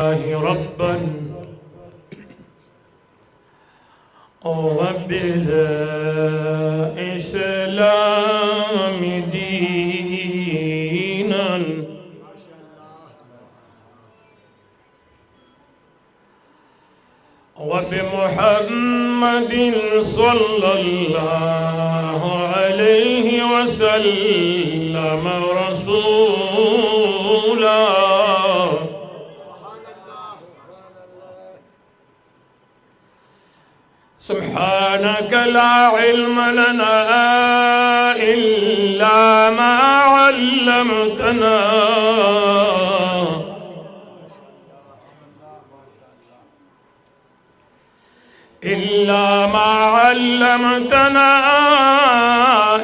ربا وبالإسلام دينا وبمحمد صلى الله عليه وسلم رسولا. سبحانك لا علم لنا إلا ما علمتنا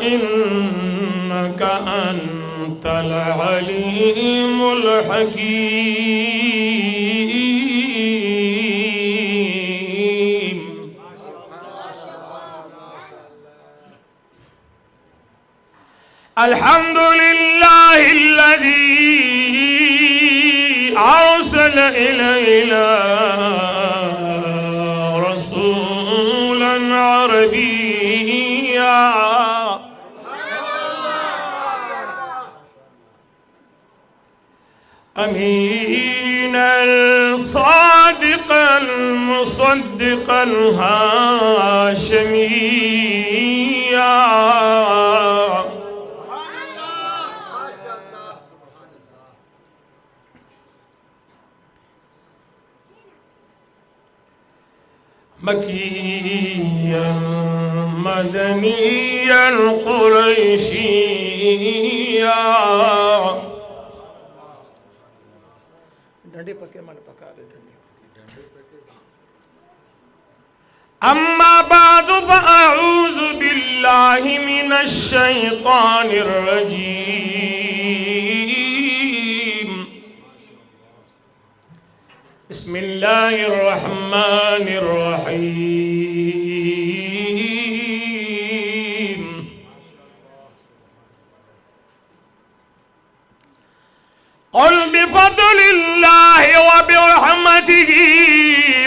إنك أنت العليم الحكيم. الحمد لله الذي أرسل إلينا رسولا عربيا أمينا صادقا مصدقا هاشميا مكيا مدنيا قريشيا. أما بعد فأعوذ بالله من الشيطان الرجيم. بسم الله الرحمن الرحيم. قل بفضل الله وبرحمته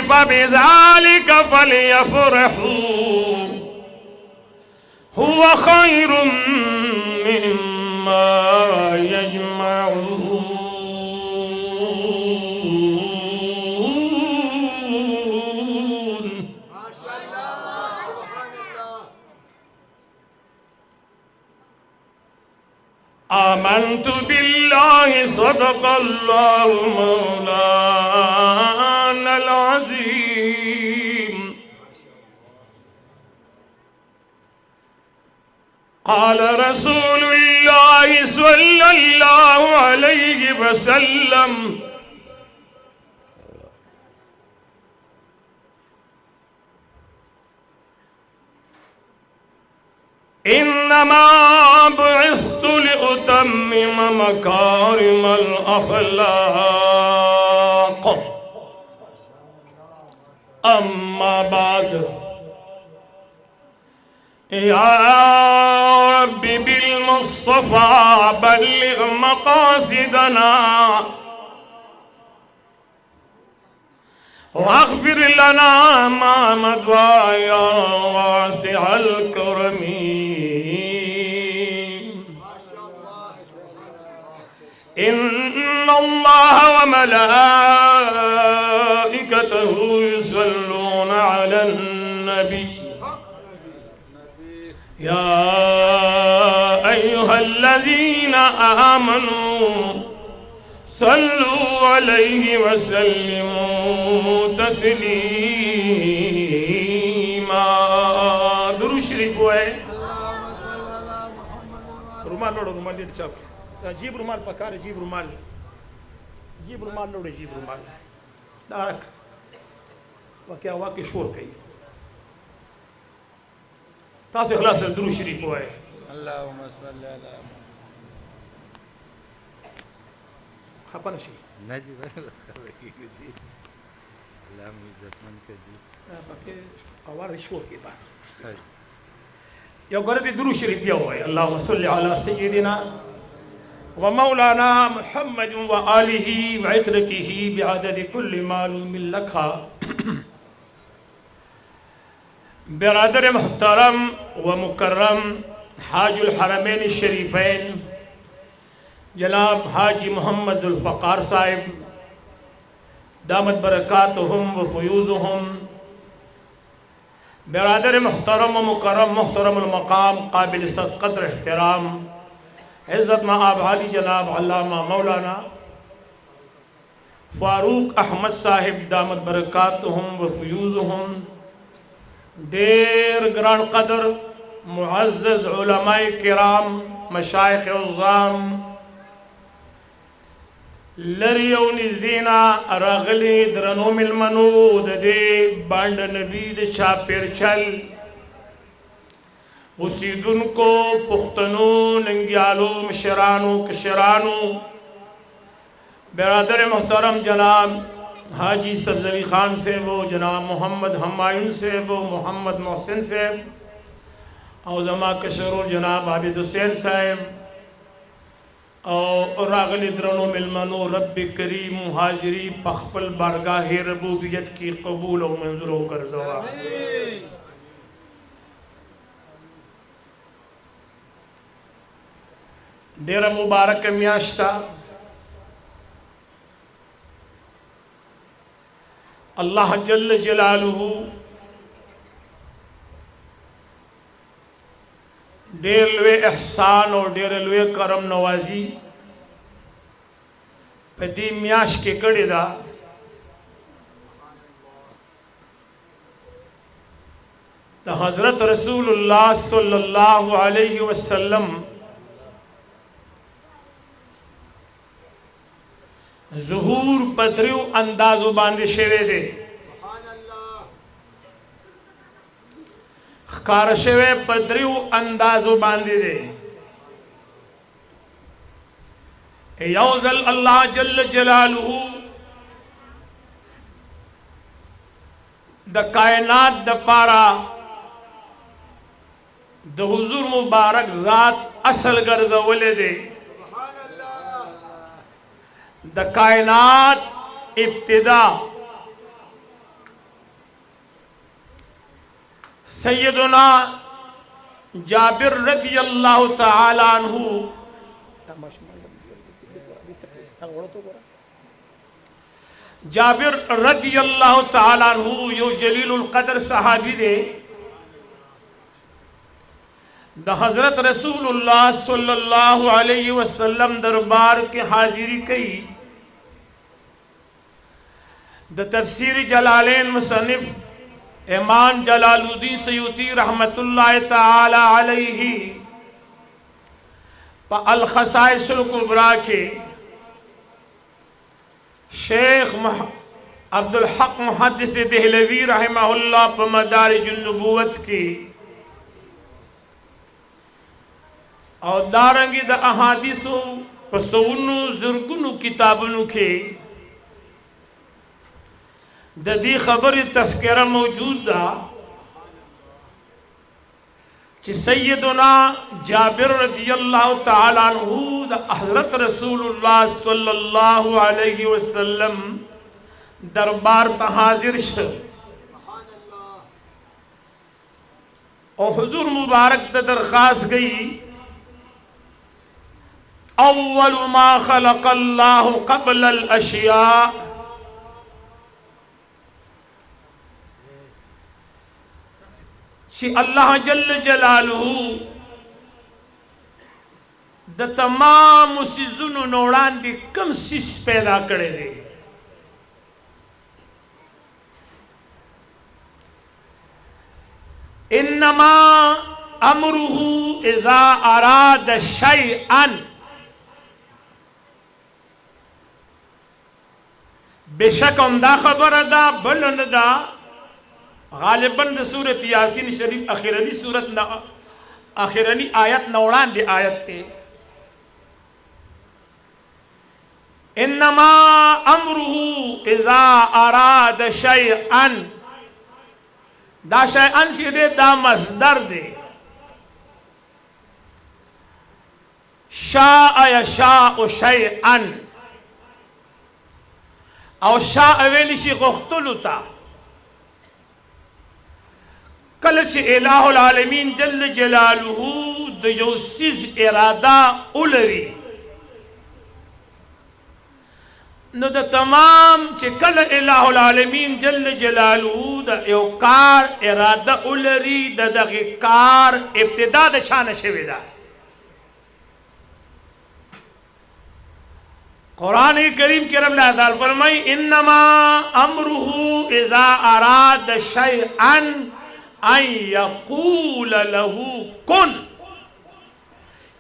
فبذلك فليفرحوا هو خير مما يجمعون. آمنت بالله صدق الله مولانا العظيم. قال رسول الله صلى الله عليه وسلم إنما بعثت لأتمم مكارم الأخلاق. أما بعد يا رب بالمصطفى بلغ مقاصدنا واغفر لنا ما مضى يا واسع الكرم. إن الله وملائكته يصلون على النبي يا أيها الذين آمنوا صلوا عليه وسلموا تسليما. درود شریف ہے. رومال لوڑو رومال دے چاپ جیب رومال پکار جیب رومال لوڑے جیب رومال دارک وکیا واقع شور کئی تاسو اخلاص درود شریف ہے. اللهم صل على خپن شي نجي خبرك جي اللهم عزت من كذي پکې اوار شور کې با یو غره دې درود شریف بیا وای. اللهم صل على سيدنا व मौलाना मुहम्मद व आलिही व इतरतिही बिअदद कुल्ल मालूम लखा। बिरादर मुहतरम व मुकर्रम हाजुल हरमैन शरीफैन जनाब हाजी मोहम्मद जुल्फ़कार साहिब दामत बरकातुहुम व फ़ुयूज़ुहुम। बिरादर मुहतरम व मुकर्रम मुहतरमुल मकाम काबिल क़द्र एहतराम इज़्ज़त मआब आली जनाब अल्लामा मौलाना फ़ारूक अहमद साहिब दामत बरकातुहुम व फ़ुयूज़ुहुम। देर ग्रान क़द्र मुअज़्ज़ज़ उलमाए किराम मशाइख़ उज़्ज़ाम लरियो निज़दीना रागली द्रनो मिलमनो दे बांड नबीद छापेर चल उसीदुन को पुख्तनो नंग्यालो मशरानो कशरानो। बिरादर मोहतरम जनाब हाजी सब्ज़ली ख़ान से वो जनाब मोहम्मद हमायूं से वो मोहम्मद मोहसिन से और जमा कशरो जनाब आबिद हुसैन साहब और रागली द्रनो मिलमनो रब्बी करीम मुहाजिरी पखपल बारगाह रबूबियत की कबूल और मंजूर होकर जवा। डेरा मुबारक म्याश्ता अल्लाह जल्ल जलालुहु डेरलवे एहसान और डेरलवे करम नवाजी पदी म्याश के कड़ेदा तो हज़रत रसूलुल्लाह सल्लल्लाहु अलैहि वसल्लम ज़ुहूर पत्रियो अंदाज़ो बांधे शेवे दे कारशवे पत्रियो अंदाज़ो बांधे दे यौज़ल अल्लाह जल्ल जलालुहु द कायनात द पारा द हुजूर मुबारक ज़ात असल गर्ज़वले दे द कायनात इब्तिदा सैयदुना जाबिर रज़ियल्लाहु तआला अन्हु जाबिर रज़ियल्लाहु तआला अन्हु यो जलीलुल क़द्र सहाबी दे द हज़रत रसूलुल्लाह सल्लल्लाहु अलैहि वसल्लम दरबार के हाजिरी कई द तफसीर जलालैन मुसन्निफ इमाम जलालुद्दीन सयूती रहमतुल्लाह तआला अलैहि अल खसाइसुल कुबरा के शेख अब्दुल हक मुहद्दिस देहलवी रहमहुल्लाह प मदारिजुन नबुव्वत की और दारंगी द अहादीसो पसौनु जुर्गुनु किताबनु के ददी खबर तस्करा मौजूद दा कि सैयदुना जाबिर रज़ियल्लाहु तआला अन्हु द हज़रत रसूलुल्लाह सल्लल्लाहु अलैहि वसल्लम दरबार ता हाजिर छ और हुजूर मुबारक द दरखास्त गई अव्वल मा खलक़ल्लाहु क़ब्ल अल अशिया कि अल्लाह जल्ल जलालुहु द तमाम सिजुनु नोड़ान दी कम सिस पैदा करे दे इन्नमा अमरुहु इज़ा अराद शैअन बेशक उमदा खबर अदा बुलंद दा गालिबन द सूरत यासीन शरीफ आखिरनी सूरत ना आखिरनी आयत नौड़ान दे आयत ते इन्नमा अमरुहु इज़ा अराद शैअन दा शैअन से दे दा मसदर दे शाअ यशाअ शैअन और शाअ वेली शी गुख्तुलु ता कल च इलाहुल आलमीन जल्ल जलालुहु द यो सिज इरादा उलरी न द तमाम च कल इलाहुल आलमीन जल्ल जलालुहु द यो कार इरादा उलरी द दगी कार इब्तिदा द शान शविदा कुरान करीम के रब ने फरमाई इन्नमा अमरुहु इज़ा अराद शैअन अन यक़ूल लहू कुन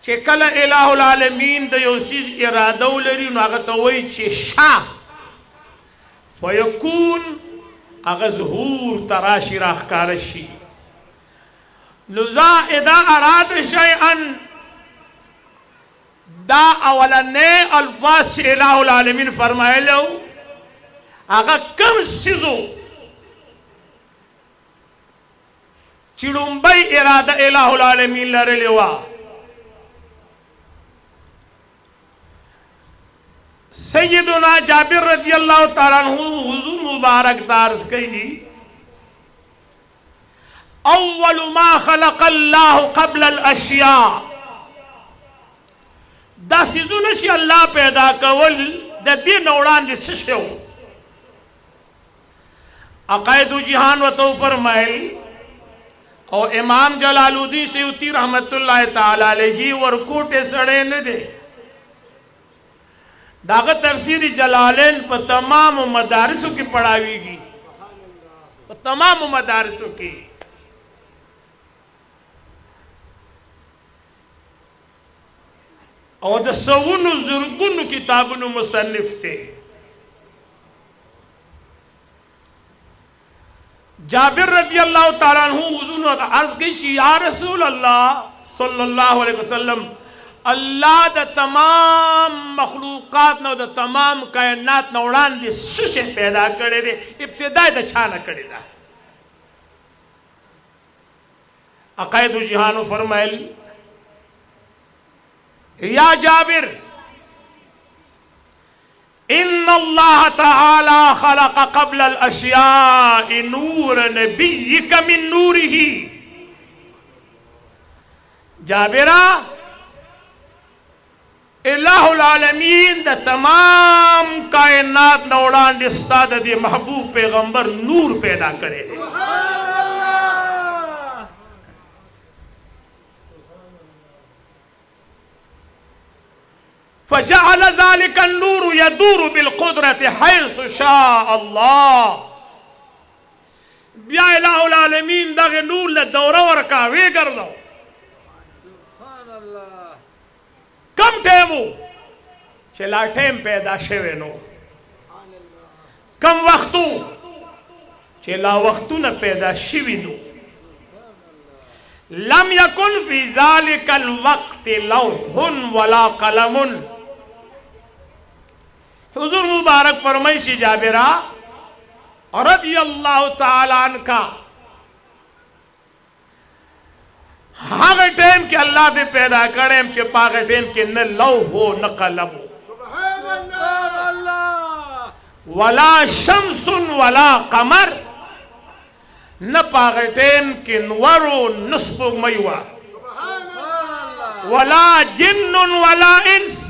चे कल इलाहुल आलमीन द यो चीज इरादा लरी नु आगे तो वही चे शा फयकून आगे ज़हूर तराशी राखकारशी नुज़ा इज़ा अराद शैअन दा अवला ने अल्फाज से इलाहुल आलमीन फरमाए लो आगा कम सिजो चिड़ुम्बई इरादा इलाहुल आलमीन लरे लेवा सैयदुना जाबिर रज़ियल्लाहु ताला अन्हु हुजूर मुबारक तार्ज कही अव्वलु मा खलक़ल्लाहु क़ब्ल अल अशिया दा सिजुन ची अल्लाह पैदा कवल द दिन उड़ान शिशो अकायदु जिहान व तो फरमाए और इमाम जलालुद्दीन सयूती रहमतुल्लाह ताला अलैहि वरकोटे सड़े न दे दाग तफसीर जलालैन पर तमाम मदारिसों की पढ़ावीगी तमाम मदारिसों की और द सवुनु ज़ुरगुनु किताबुनु मुसन्निफ थे जाबिर रज़ियल्लाहु ताला अन्हु हुजूर ने अर्ज की या रसूल अल्लाह सल्लल्लाहु अलैहि वसल्लम अल्लाह द तमाम मखलूकात न द तमाम कायनात न उड़ान दी सुशे पैदा करे रे इब्तिदाई द छाना करे दा अकायदु जिहानु फरमाइल या जाबिर इन्नल्लाह तआला खलक़ क़ब्ल अल अशियाइ नूर नबिय्यिक मिन नूरिही जाबिरा इलाहुल आलमीन द तमाम कायनात नौड़ान इस्ताद दी महबूब पैगंबर नूर पैदा करे फजअल ज़ालिका नूर यदूरु बिल कुदरति हैसु शाअ अल्लाह या इलाहुल आलमीन दगे नूर ले दौरा वर्का वे कर दो कम टेमू चला टेम पैदा शेवे नो कम वक्तू चला वक्तू न पैदा शिवी नो लम यकुन फी ज़ालिकल वक्त लौहुन वला कलमुन हुजूर मुबारक फरमाइशी जाबिरा रज़ियल्लाहु ताला अन्का हाँ टाइम के अल्लाह भी पैदा करे के पागे टाइम के न लौ हो न कलम वला शम्सुन वला कमर न पागे टाइम के नवरो नस्बु मयुआ वला जिन्नुन वला इंस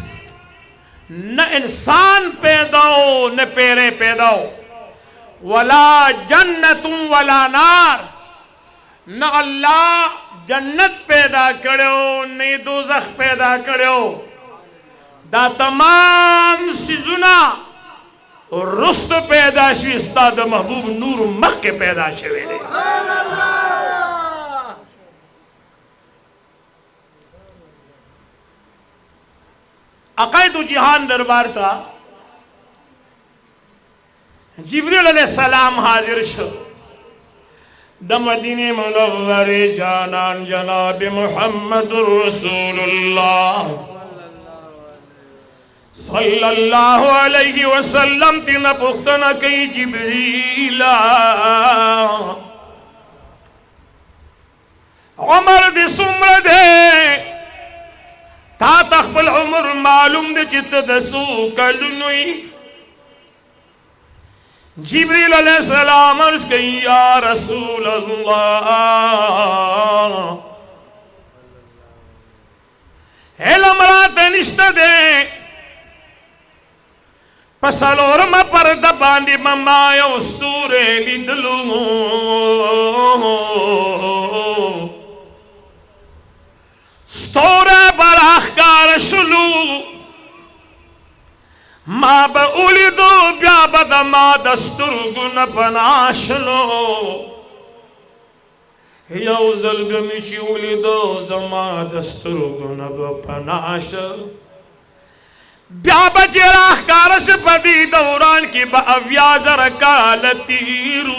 न इंसान पैदा हो न पेरे पैदा हो वला जन्नतुम वला नार न अल्लाह जन्नत पैदा करो नहीं दोज़ख पैदा करो दा तमाम सिजुना रुस्त पैदा शिस्ता द महबूब नूर मख के पैदा शवे दे अकायदु जिहान दरबार था जिब्रील अलैहिस्सलाम हाजिर शो द मदीने मुनव्वरे जानान जनाब मुहम्मदुर रसूलुल्लाह सल्लल्लाहु अलैहि वसल्लम तिन पुख्तना कई जिब्रीला उमर दी सुमर दे تا تخبل عمر معلوم دے چت دسو کلنوی جبریل علیہ السلام عرض کئی یا رسول اللہ علم رات نشت دے پسلورم پرد باندی ممایا استور لیدلو ستور براخکار شلو ما با اولیدو بیا بدا ما دسترگو نپناشلو یو زلگمیشی اولیدو زما دسترگو نپناشلو بیا بچی راہ کارش پدی دوران کی با اویاز رکال تیرو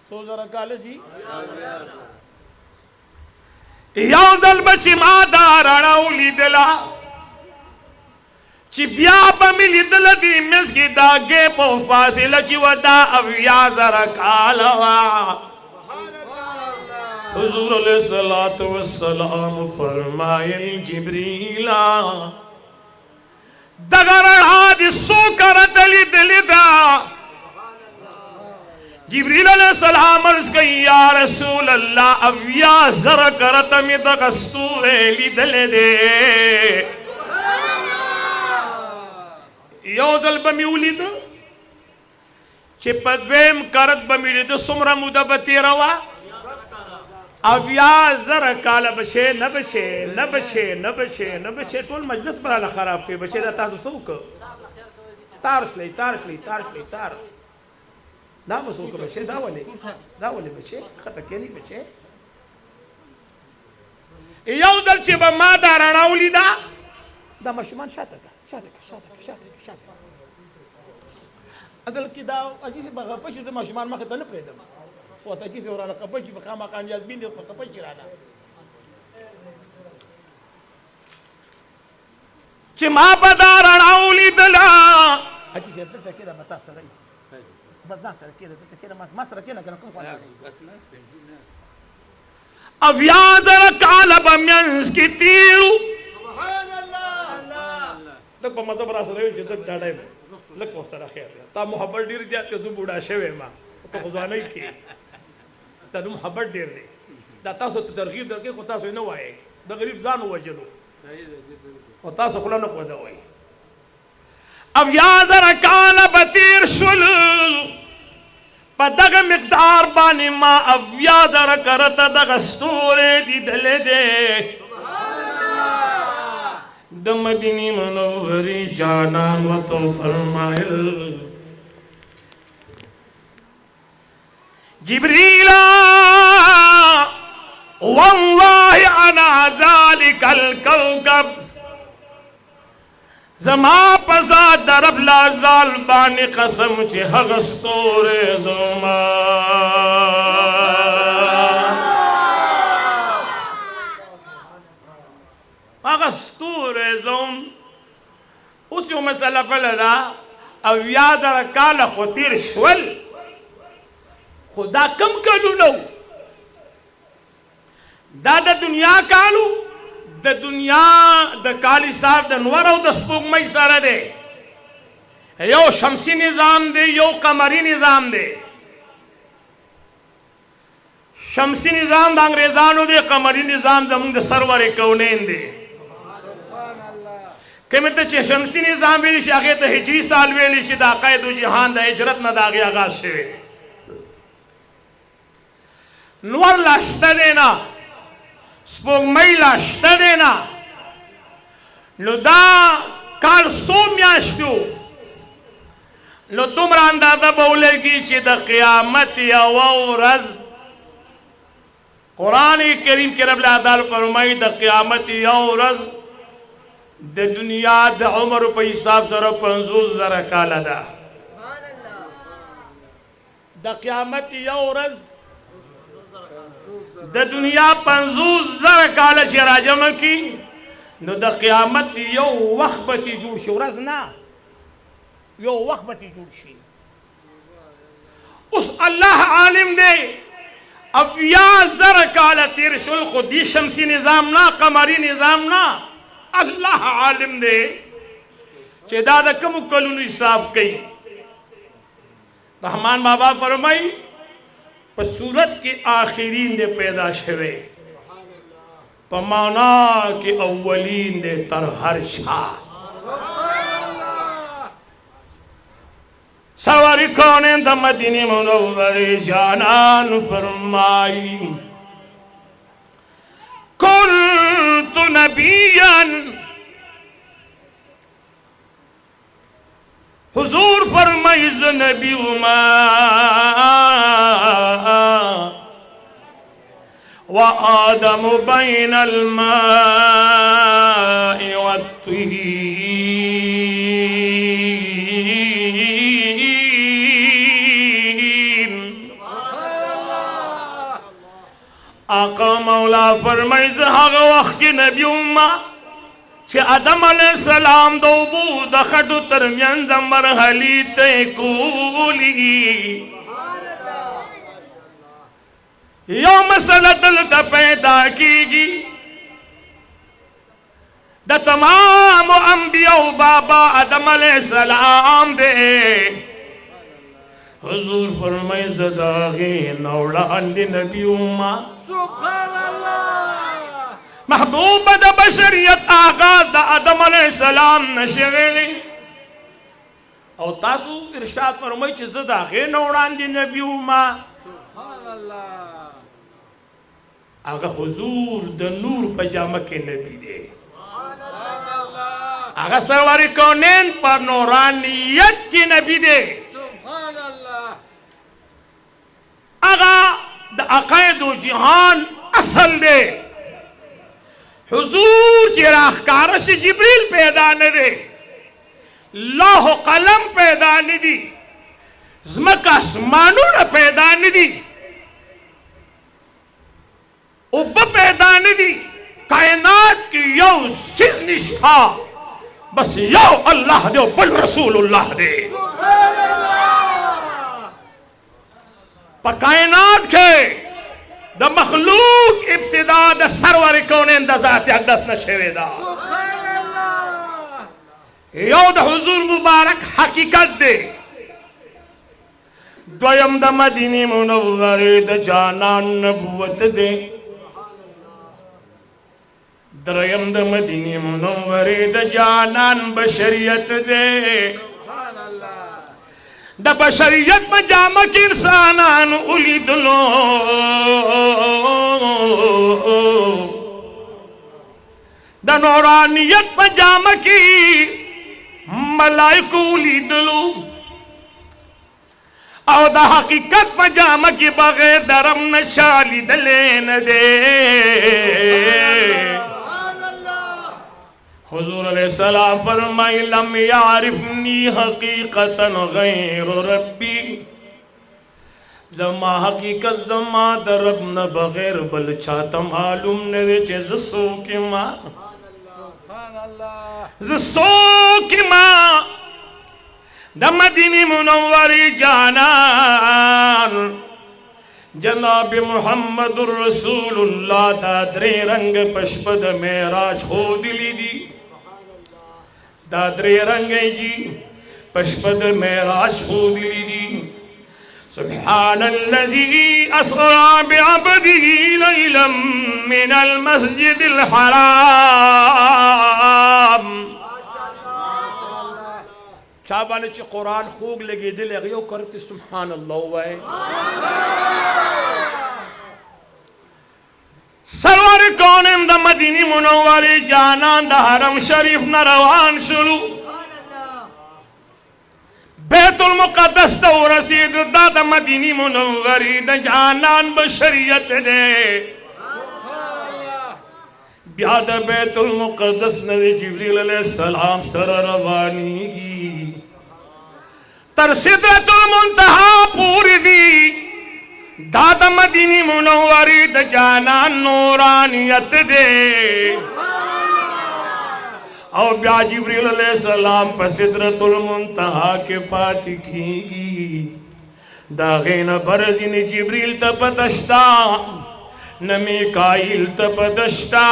سوز رکال جی یو دل بچی ما دارانا اولی دلا چی بیا بمیلی دل دی مسکی دا گے پو فاصلہ چی ودا اویاز رکالا حضور علیہ السلام فرمائل جبریلا دگر حادی سو کرت لی دلی دا جبریل علیہ السلام عرض کئی یا رسول اللہ اویا زر کرت می دغستور لی دلی دے یو دل بمیولی دا چی پدویم کرت بمیولی دا سمرا مودا بتی روا اویا زر کالا بچے نبچے نبچے نبچے نبچے طول مجلس برالا خراب کے بچے دا تاسو سوک تارش لی تارش لی تارش لی تار دا مسوک بچے دا ولی بچے خطا کینی بچے یو دل چی با ما داراناولی دا مشمان شاتا کا شاتا کا شاتا کا شاتا کا شاتا کا ادل کی دا اجیسی با پشی دا مشمان ما خطا نپریدم وتا کیسه وراله قپچی په خامہ کانجاز بینده په قپچی رانا چې ما بدارن اولی دلا اچي څه ته کېده متا سره بس ځان سره کېده ته کېده ما سره کېده کنه کوم خو بس نه اویاز رکالب منس کی تیرو سبحان الله تک په مطلب را سره چې تک ډاډای لکه سره خیر تا محبت ډیر زیات ته بوډا شوی ما ته ځواني کې دا محبت ډیر دی دا تاسو ته ترغیب درکې خو تاسو نه وایي د غریب ځان وجلو او تاسو خلا نه کوځوي او یا زرا کال بتیر شل په دغه مقدار باندې ما او یا زرا کرته دغه ستورې دي دلې دې د مدینه منورې جانان وته فرمایل جبريلا والله انا ذلك الكوكب زما پزا درب لا زال بانی قسم چه هغستور زما هغستور زم اوس یو مسئله فلدا او یاد رکال خطیر شول خدا کم کلو نو دا د دنیا کالو د دنیا د کالی صاحب د نور او د سپوږمۍ سره دی یو شمسی نظام دی یو قمری نظام دی شمسی نظام د انګریزانو دی قمری نظام زموږ د سرور کونین دی کمه ته چې شمسی نظام ویل شي هغه ته هجری سال ویل شي د عقاید جهان د هجرت نه دا آغاز شوی نور لاشته دینا سپوږمۍ لاشته دینا نو دا کال څو میاشتو نو دومره اندازه به ولګي چې د قیامت یوه ورځ قرآن کریم کې رب العزت فرمایي د قیامت یوه ورځ د دنیا د عمر په حساب سره 50,000 کاله ده د قیامت یوه ورځ د دنیا 50,000 کاله چې راجمع کی نو د قیامت یو وخت به جوړ شي ورځ نه یو وخت به جوړ شي اوس الله عالم دی अव्या जर काल तीर शुल्क दी शमसी निजाम ना कमरी निजाम ना अल्लाह आलिम दे चे दादा कम कलुन हिसाब कई रहमान बाबा फरमाई पर सूरत के आखिरीन दे पैदा शवे पमाना के अव्वलीन दे तर हर शाह सवारी कौन द मदीने मुनव्वरे जानान फरमाई कुन्तु नबियन हुजूर फरमाई नबी उमा व आदम बैनल माइ वत्तीन आका मौला फरमाई हग वक्त की नबी उम्मा चे आदम अलैहिस्सलाम दो बूद खडु तरमियान जमर हली ते कूली यो मसला दल ता पैदा कीगी द तमाम अंबिया बाबा आदम अलैहिस्सलाम दे हुजूर फरमाई ज़दागे नौलान दे नबी उम्मा सुभान अल्लाह महबूब द बशरियत आगाज द आदम अलैहिस्सलाम नशवे और तासु इरशाद फरमाई च ज़दागे नौलान दे नबी उम्मा सुभान अल्लाह आगा हुजूर द नूर पजामा के नबी दे सुभान अल्लाह आगा सरवारी कौनैन पर नूरानियत की नबी दे सुभान अल्लाह आगा द अकायदो जिहान असल दे हुजूर चिराग कारश जिब्रील पैदा न दे लौह कलम पैदा न दी ज़मक आसमानों न पैदा न दी उब पैदा न दी कायनात की यो सिज निष्ठा बस यो अल्लाह दे बल रसूलुल्लाह दे कायनात के द मखलूक इब्तिदा द सरवर कौनैन द ज़ात अक़दस न शेवेदा यो द हुजूर मुबारक हकीकत दे द्वयम द मदीने मुनव्वरे द जानान नबुवत दे द्वयम द मदीने मुनव्वरे द जानान बशरियत दे द बशरियत में जामक इंसानान उली दुलो द नौरानियत में जामकी मलाइक उली दुलो और द हकीकत में जामकी बगैर दरम नशाली दलेन दे हुजूर अलैहिस्सलाम फरमाई लम यारिफनी हकीकतन गैर रब्बी जमा हकीकत जमा दरब न बगैर बल चाहता मालूम न रे जसो की माँ जसो की माँ द मदीने मुनव्वरी जानान जनाब मुहम्मदुर रसूलुल्लाह दादरे रंग पशपद मेराज खोद ली दी दादरे रंग जी पशपद मेराज खोद ली दी सुब्हानल्लज़ी अस्रा बिअब्दिही लैलन मिनल मस्जिदिल हराम चाबाने च कुरान खूब लगे दिल गयो करते सुब्हानल्लाह वाए सरवर कौनैन द मदीने मुनव्वरे जानान द हरम शरीफ न रवान शुरू बैतुल मुक़द्दस द रसीद द मदीने मुनव्वरे द जानान बशरियत दे ब्याद बैतुल मुक़द्दस नबी जिब्रील अलैहिस्सलाम सर रवानी की तर सिदरतुल मुंतहा पूरी दी दाद मदीने मुनव्वरी द जानान नूरानियत दे और ब्या जिब्रील अलैहिस्सलाम पर सिदरतुल मुंतहा के पात की दागेन बरजिन जिब्रील तपतश्ता न मीकाईल तपतश्ता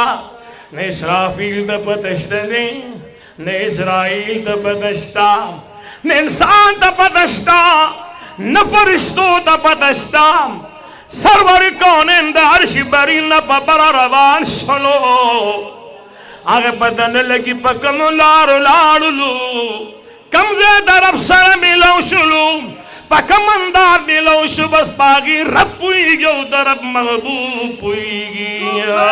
न इसराफील तपतश्तने न इज़राइल तपतश्ता न इंसान तपतश्ता न फरिश्तों तपतश्ता सरवर कौन दारश बरी न पबरा रवान सलो आगे बदन लगी पकम लारू लाड़ू कमजे दरब सर मिलो शुलू पकमंदार मिलो शुबस पागी रब पुई गयो दरब महबूब पुई गया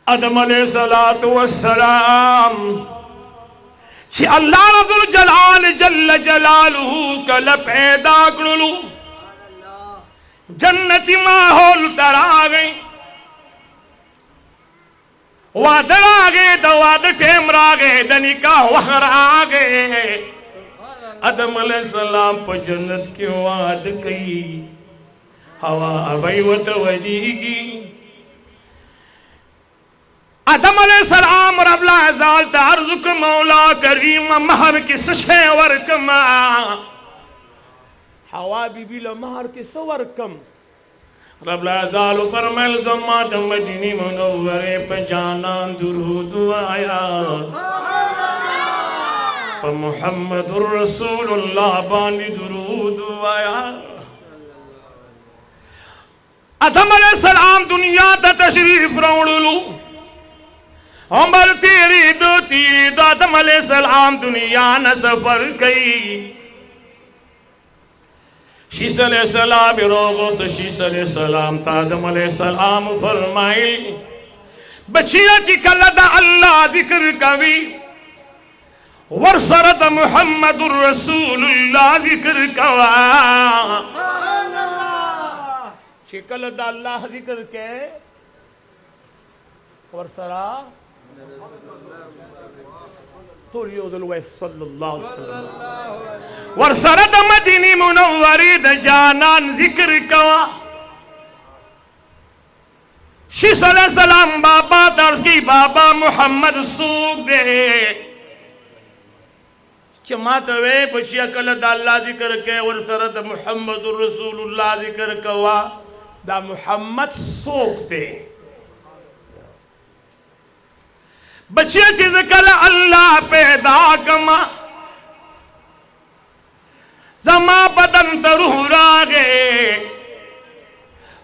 आदम अलैहिस्सलातु वस्सलाम कि अल्लाह रब्बुल जलाल जल्ल जलालुहु कल पैदा करुलू जन्नती माहौल दरा गई वादड़ आ गए दवाद टेमरा गए दनिका वहर आ गए आदम अलैहिस्सलाम पर जन्नत की वाद कई हवा अबई वत वजीगी आदम अलैहिस्सलाम रब्बुल अज़ाल तारजुक मौला करीम महर की सशेवर कमा हवा बीबी ल महर की सवर कम रब्बुल अज़ाल फरमाल जमात मदीनी मुनव्वरे पे जाना दुरूद आया पर मुहम्मदुर रसूलुल्लाह बानी दुरूद आया आदम अलैहिस्सलाम दुनिया दा तशरीफ रौड़लू उमर तेरी दो तीरी दो आदम अलैहिस्सलाम दुनिया न सफर कई शीस अलैहिस्सलाम रोगो तो शीस अलैहिस्सलाम आदम अलैहिस्सलाम फरमाए बचिया ची कलदा अल्लाह जिक्र कवी वरसरत मुहम्मदुर रसूलुल्लाह जिक्र कवा ची कलदा अल्लाह जिक्र के वरसरा वरसरत मदीनी मुनव्वरी द जानान जिक्र कवा शीस अलैहिस्सलाम बाबा दर्ज की बाबा मुहम्मद सूख दे चमात वे पशिया कल दाल्ला जिक्र के वरसरत मुहम्मदुर रसूलुल्लाह जिक्र कवा दा मुहम्मद सूख दे बचिया चीज कल अल्लाह पैदा कमा जमा बदन तरूरा गे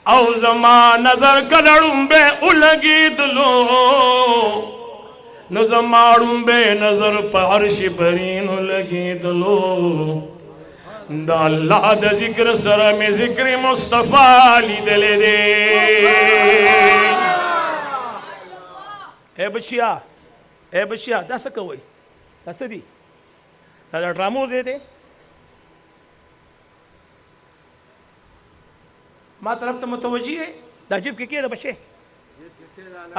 औ जमा नजर कलड़ुंबे उलगी दलो न जमाड़ुंबे नजर पारश बरीन उलगी दलो दा अल्लाह दा जिक्र सर में जिक्र मुस्तफा ली दले दे ए बचिया दस कवय दस दी दादा ड्रामो जे दे मा तरफ तो मतवजी है दाजिब के बचे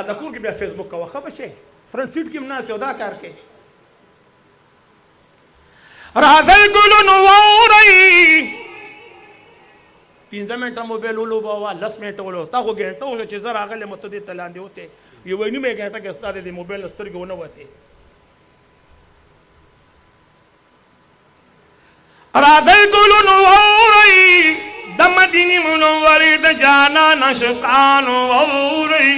अदकूर के बिया फेसबुक का वखा बचे फ्रंट सीट की मना से उदा करके राधे गुलो नवाई 15 मिनट मोबाइल उलो बावा 10 मिनट उलो ता को घंटा हो जरा आगले मत दे तलांदे होते ये वही में घंटा के उस्ताद दे मोबाइल अस्तर के होना होते राधे गुलो नवाई दमदीनी मुनव्वरी द जाना नशकान वौरी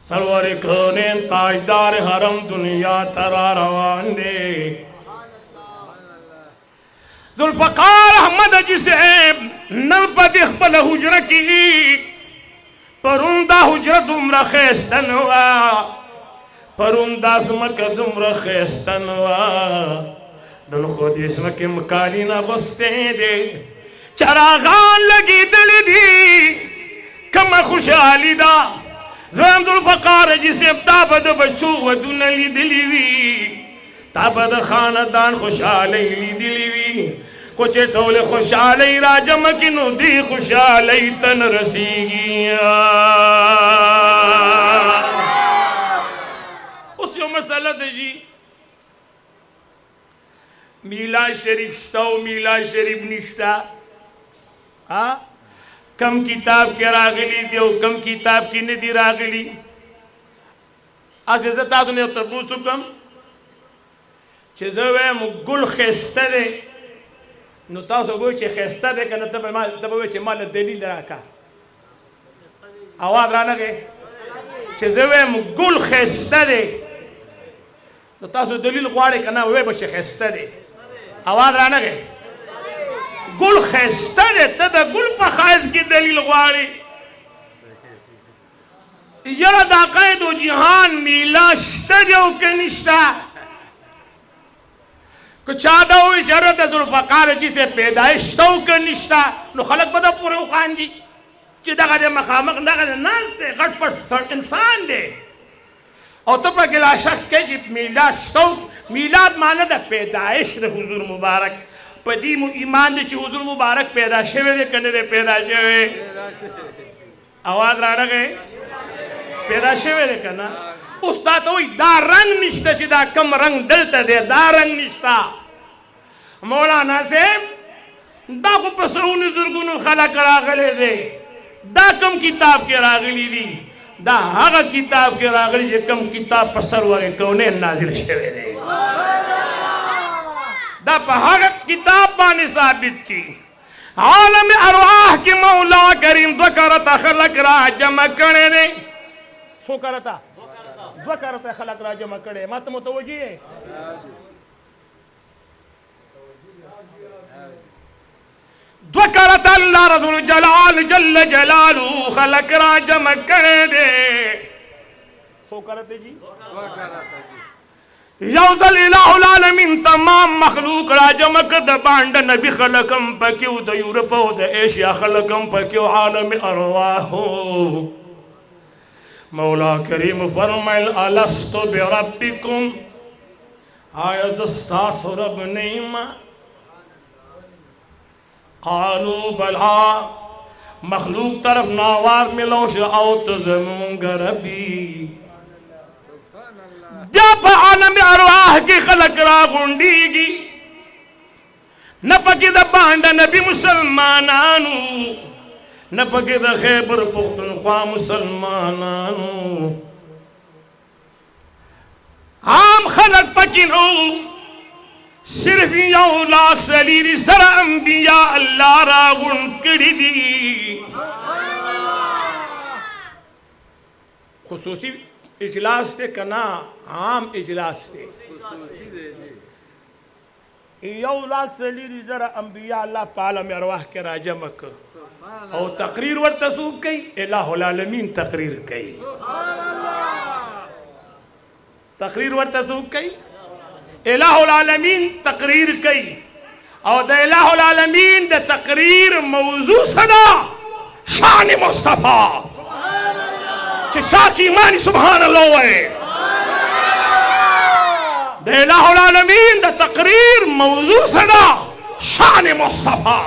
सरवर कोने ताजदार हरम दुनिया तरा रवान दे जुल्फकार अहमद जिसे नलपद इखबल हुजर की परुंदा हुजरत उम्र खैस्तनवा परुंदा स्मक दुम्र खैस्तनवा दन खुद इसमें के मकाली ना बसते दे चरागान लगी दिल दी कम खुशहाली दा ज़ुल्फ़ फ़कार जिसे ताबद बच्चों वदुनली दिलीवी ताबद खानदान खुशहाली ली दिलीवी कुछ टोले खुशहाली राजम की नुदी खुशहाली तन रसीगिया उस मसला दे जी میلاد شریف شتا و میلاد شریف نشتا کم کتاب کې راغلی دی او کم کتاب کې نه دی راغلی اسې زه تاسو نه تپوس وکړم چې زه وایم ګل ښایسته دی نو تاسو وایئ چې ښایسته دی که نه ته به وایئ چې ما له دلیل راکړه اواز رانغی چې زه وایم ګل ښایسته دی نو تاسو دلیل غواړئ که نه وایئ به چې ښایسته دی اواز رانغی ګل ښایسته دی ته د ګل په ښایست کې دلیل غواړې یاره د عقاید و جهان میلاد شته دی او که نشته که چا دا وایي چې یاره د ذوالفقار جیسې پیدایش شته او که نشته نو خلک به ده پورې وخاندي چې دغه دی مخامخ دغه دی ناست دی غټ پټ انسان دی او ته پکې لا شک کوې چې میلاد شته میلاد معنی د پیدایش د حضور مبارک په دې ایمان دی چې حضور مبارک پیدا شوی دی که نه دی پیدا شوی اواز راغی پیدا شوی دی که نه اوس تا ته وایي دا رنګ نشته چې دا کم رنګ دلته دی دا رنګ نشته مولانا صاحب دا خو په سرونو زرګونو خلک راغلی دی دا کم کتاب کې راغلی دي دا هغه کتاب کې راغلی چې کم کتاب په سرور کونین نازل شوی دی دا په هغه کتاب باندې ثابت دي عالم ارواح کې مولا کریم دو کرته خلق را جمع کړی دی څو کرته دو کرته خلق را جمع کړی ما ته متوجه یې دو کرته الله رب الجلال جل جلاله خلق را جمع کړی دی څو کرته جی یو ځل الہ العالمین تمام مخلوق را جمع کړ د باندې نبی خلق هم پکې و د یورپ او د ایشیا خلق هم پکې و عالم ارواح مولا کریم فرمایل الست بربکم آیا زه ستاسو رب نه یم قالوا بلا مخلوق طرف ناواز ملو شو او ته زمونږ ربي بیا په عالم ارواح کې خلق را غونډېږي نه پکې د باندې نبي مسلمانانو نه پکې د خیبر پختونخوا مسلمانانو عام خلق پکې نو صرف یو لاکھ سلیری سره انبیاء الله را غونډ کړي دي خصوصي اجلاس تے کنا عام اجلاس تے یو لاکھ سلیری ذرا انبیاء اللہ پالا میں ارواح کے راجم او تقریر ورتسوک کئی الہ العالمین تقریر کئی تقریر ورتسوک کئی الہ العالمین تقریر کئی او دا الہ العالمین دا تقریر موضوع صدا شان مصطفیٰ چچا کی ایمانی سبحان اللہ ہوئے دا الہ العالمین دا تقریر موضوع صدا شان مصطفیٰ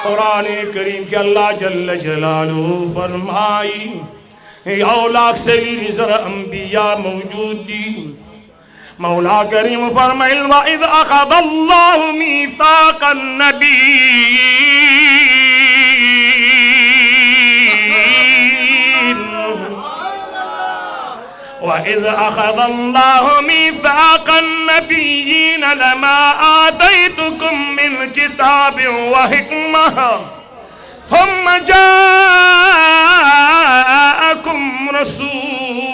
قرآن کریم کے اللہ جل جلالہ فرمائی یو لاکھ سلیری ذرا انبیاء موجود دی مولا کریم فرمائی وَإِذْ أَخَذَ اللَّهُ مِيثَاقَ وَإِذْ أَخَذَ اللَّهُ مِيثَاقَ النَّبِيِّينَ لَمَا آتَيْتُكُم مِّن كِتَابٍ وَحِكْمَةٍ ثُمَّ جَاءَكُمْ رَسُولٌ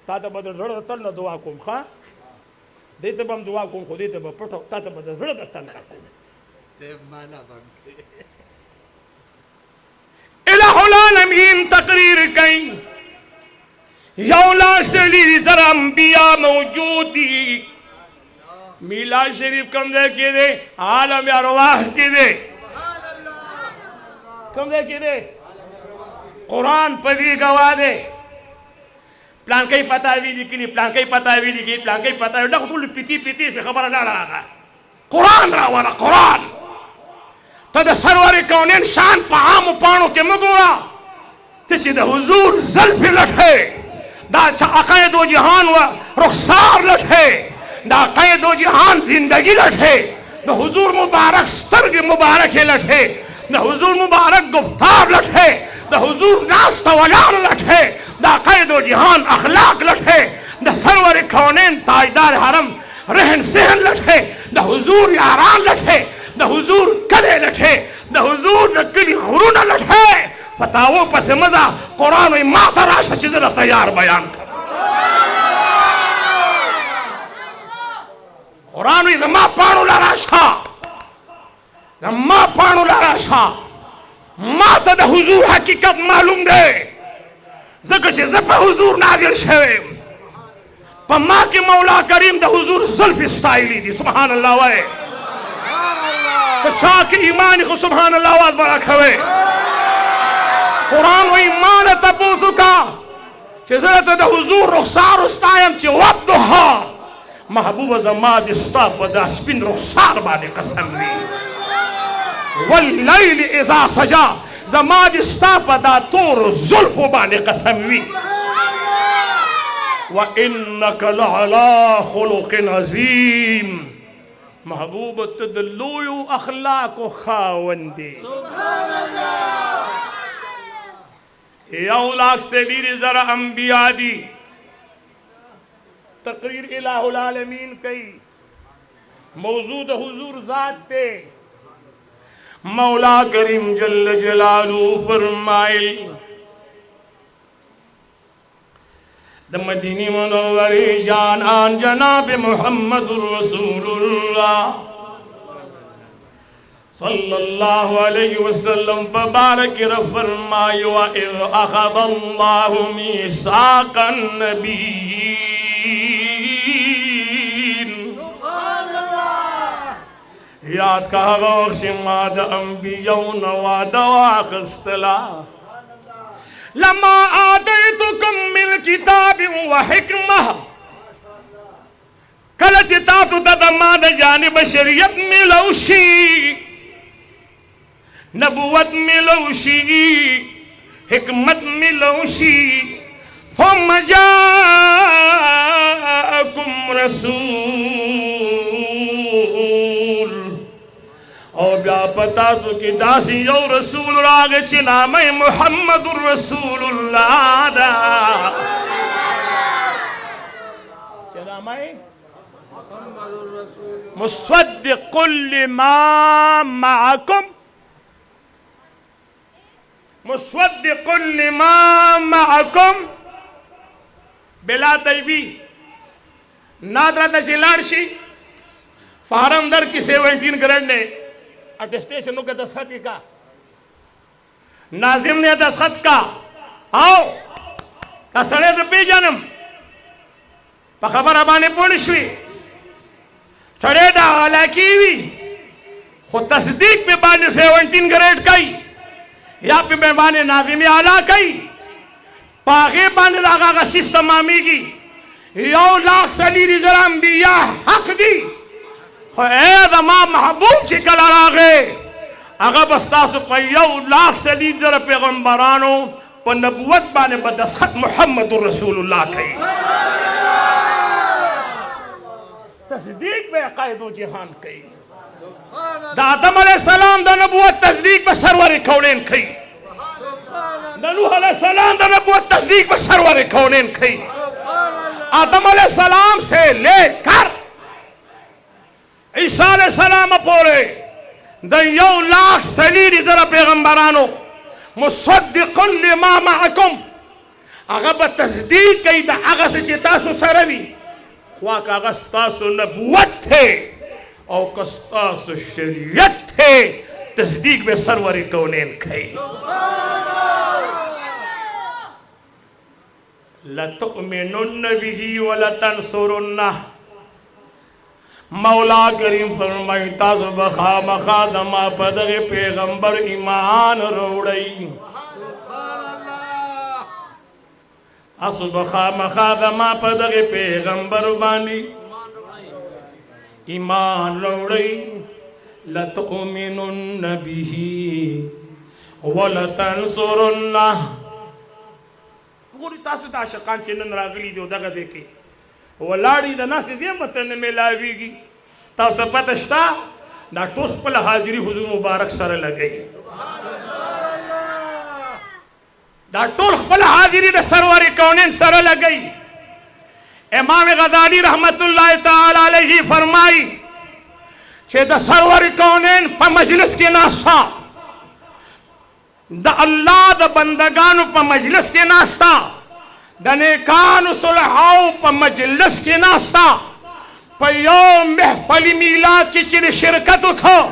تاته به د زړه تل نه دعا کوم ښه دې ته به هم دعا کوم خو دې ته به پټه تاته به د زړه د تل نه کوم الہ العالمین تقریر کئی یو لاکھ سلیری ذرا انبیاء موجود دی میلاد شریف کم دے کی دے عالم ارواح کی دے کم دے کی دے قرآن پدی گوا دے پلان کئی فتاوی لکلی پلان کئی فتاوی لکلی پلان کئی فتاوی لکلی طول پیتی سے خبر لالا آگا قرآن را والا قرآن تا دا سرور کونین شان پا عام و پانو کے مگورا तिची द हुजूर ज़ल्फ़ लठे दा अक़ैद व जहान व रुखसार लठे दा अक़ैद व जहान जिंदगी लठे the Hazur Mubarak स्तरग Mubarak लठे the Hazur Mubarak गुफ्तार लठे the Hazur नास्त वलार लठे the अक़ैद व जहान अखलाक लठे द सरवर कौनैन ताजदार हरम रहन सहन लठे द हुजूर यारान लठे द हुजूर कले लठे द हुजूर द कली खुरुना लठे फतावो पस मजा कुरान में मातराशा चीज़ तैयार बयान कर कुरान में मा पाणु लाराशा मा पाणु लाराशा माता द हुजूर हकीकत मालूम दे ज़िक्र चे ज़प हुजूर नाज़िल शवे पम्मा के मौला करीम द हुजूर ज़ुल्फ़ स्टाइली दी सुभान अल्लाह वाए तो शाह की ईमान को सुभान अल्लाह वाद बड़ा खवे कुरान व ईमान तपूसु का चेज़रत द हुजूर रुखसार उस्तायम चे वद्दुहा महबूब ज़माद इस्ता पदा स्पिन रुखसार बाने कसम ली वल्लैल इज़ा सजा ज़माद इस्ता पदा तोर ज़ुल्फ़ बाने कसम ली व इन्नका लअला खुलुक़िन अज़ीम महबूब तदल्लुयु अखलाक व खावंदे लाख से लीरी जरा अंबिया दी तकरीर इलाहुल आलमीन कई मौजूद हुजूर जात पे मौला करीम जल्ल जलालू फरमाइल द मदीनी मुनव्वरी जान जनाब मुहम्मदुर रसूलुल्लाह सल्लल्लाहु अलैहि वसल्लम बारक फरमायो इज़ अख़ज़ल्लाहु मीसाक़न नबिय्यीन याद कहा वक्त माद अंबियाउन वादा वाखस्तला लमा आतैतुकुम मिन किताबिन व हिकमह कल चिताब तदमाद जानिब शरीयत मिलौशी नबुवत मिलौशी हिकमत मिलौशी थुम्मा जाअकुम रसूल और क्या पता सो कि दासी यो रसूल आगे चिना मैं मुहम्मदुर रसूलुल्लाह दा चला मैं मुसद्दिक़ुल लिमा मअकुम मुसद्दिक़ुल लिमा मअकुम बिला तैबी नादरा दशिलारशी फारम दर की 17 ग्रेड ने अटेस्टेशन के दस्तखत का नाजिम ने दस्तखत का आओ कसड़े रबी जन्म पखबर अबाने पुणश्वी छड़े दा हालाकीवी खुद तस्दीक पे बाने 17 ग्रेड कई या पे बेबाने नाजिम आला कई पागे बाने लागा का सिस्टम आमीगी यो लाख सली रिजरा अंबिया हक दी दमा महबूब चिकल आगे अगर बस्ता से पैया लाख सदी जरा पैगम्बरानो पर नबुवत बाने बदस्खत मुहम्मदुर रसूलुल्लाह कई तस्दीक में अक़ायद व जहान कई आदम अलैहिस्सलाम दा नबुवत तस्दीक में सरवर कौनैन कई नूह अलैहिस्सलाम दा नबुवत तस्दीक में सरवर कौनैन कई आदम अलैहिस्सलाम से लेकर ईसा अलैहिस्सलाम पोरे दयो लाख सलीरी जरा पैगम्बरानो मुसद्दिक़ुन लिमा मअकुम अगर तस्दीक कई दा अगर से चितासु सरवी ख्वा का अगस्तासु नबुवत थे और कस्तासु शरीयत थे तस्दीक में सरवर कौनैन खई लतुमिनुन्न बिही व लतंसुरुन्नह मौला करीम फरमाइता सुबखा मखादमा पदगे पैगंबर ईमान रोड़ई असुबखा मखादमा पदगे पैगंबर बानी ईमान रोड़ई लतुमिनुन्न बिही व लतंसुरुन्नह ګوري تاسو د عاشقان چې نن راغلي دي دغه ځای کې ولاړې د ناستې ځای مته نه میلاویږي تاسو ته پته شته دا ټول خپل حاضري حضور مبارک سره لګوي دا ټول خپل حاضري د سرور کونین سره لګوي امام غزالی رحمت الله تعالی علیه فرمایي چې د سرور کونین په مجلس کې ناستا د الله د بندگانو په مجلس کې ناستا د نیکانو صلحاو په مجلس کې ناستا په یو محفل میلاد کې چې شرکت وکړو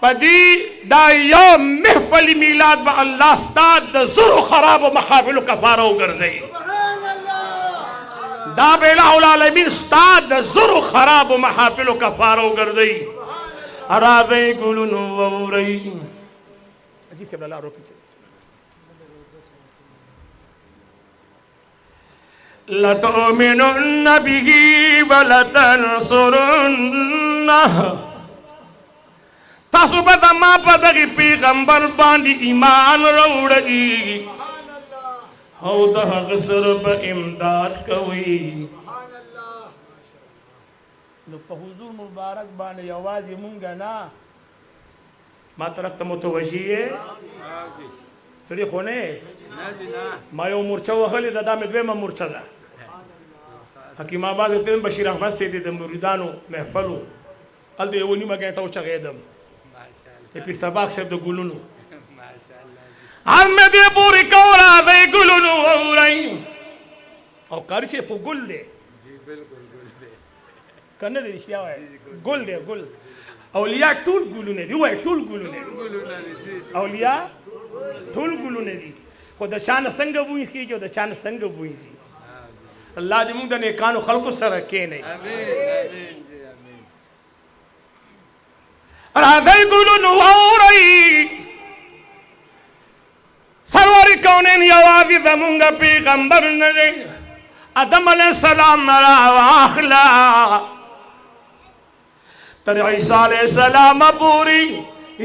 په دې دا یو محفل میلاد به الله ستاد د زرو خرابو محافلو کفاره وګرځوي دا به الہ العالمین ستاد د زرو خرابو محافلو کفاره وګرځوي راځئ ګلونو وورئ جی سے بلا روکی لَتُؤْمِنُنَّ بِهِ وَلَتَنْصُرُنَّهُ تاسو به زما په دغه پیغمبر باندې ایمان راوړئ او د هغه سره به امداد کوئ نو په حضور مبارک باندې یوازې مونږ نه ما طرف ته متوجه یې سړي خو نه ما یو مورچه وهلې ده دا مې دویمه مورچه ده حکیم آباد ته بشیر احمد سیدي د مریدانو محفلو هلته یوه نیمه ګنټه وچغېدم پیر سباق صاحب د ګلونو هم مې دې پورې کول راځئ ګلونو واورئ او قاري صاحب خو ګل دی که نه دی رښتیا وایي ګل دی ګل اولیاء ټول ګلونه دي وای ټول ګلونه دي اولیاء ټول ګلونه دي خو د چا نه څنګه بوی خېږي او د چا نه څنګه بوی ځي الله دې موږ د نیکانو خلقو سره کښېنئ راځئ ګلونو واورئ سرور کونین یوازې زمونږ پیغمبر نه دی آدم علیه السلام نه راواخله تر عیسی علیہ السلام پوری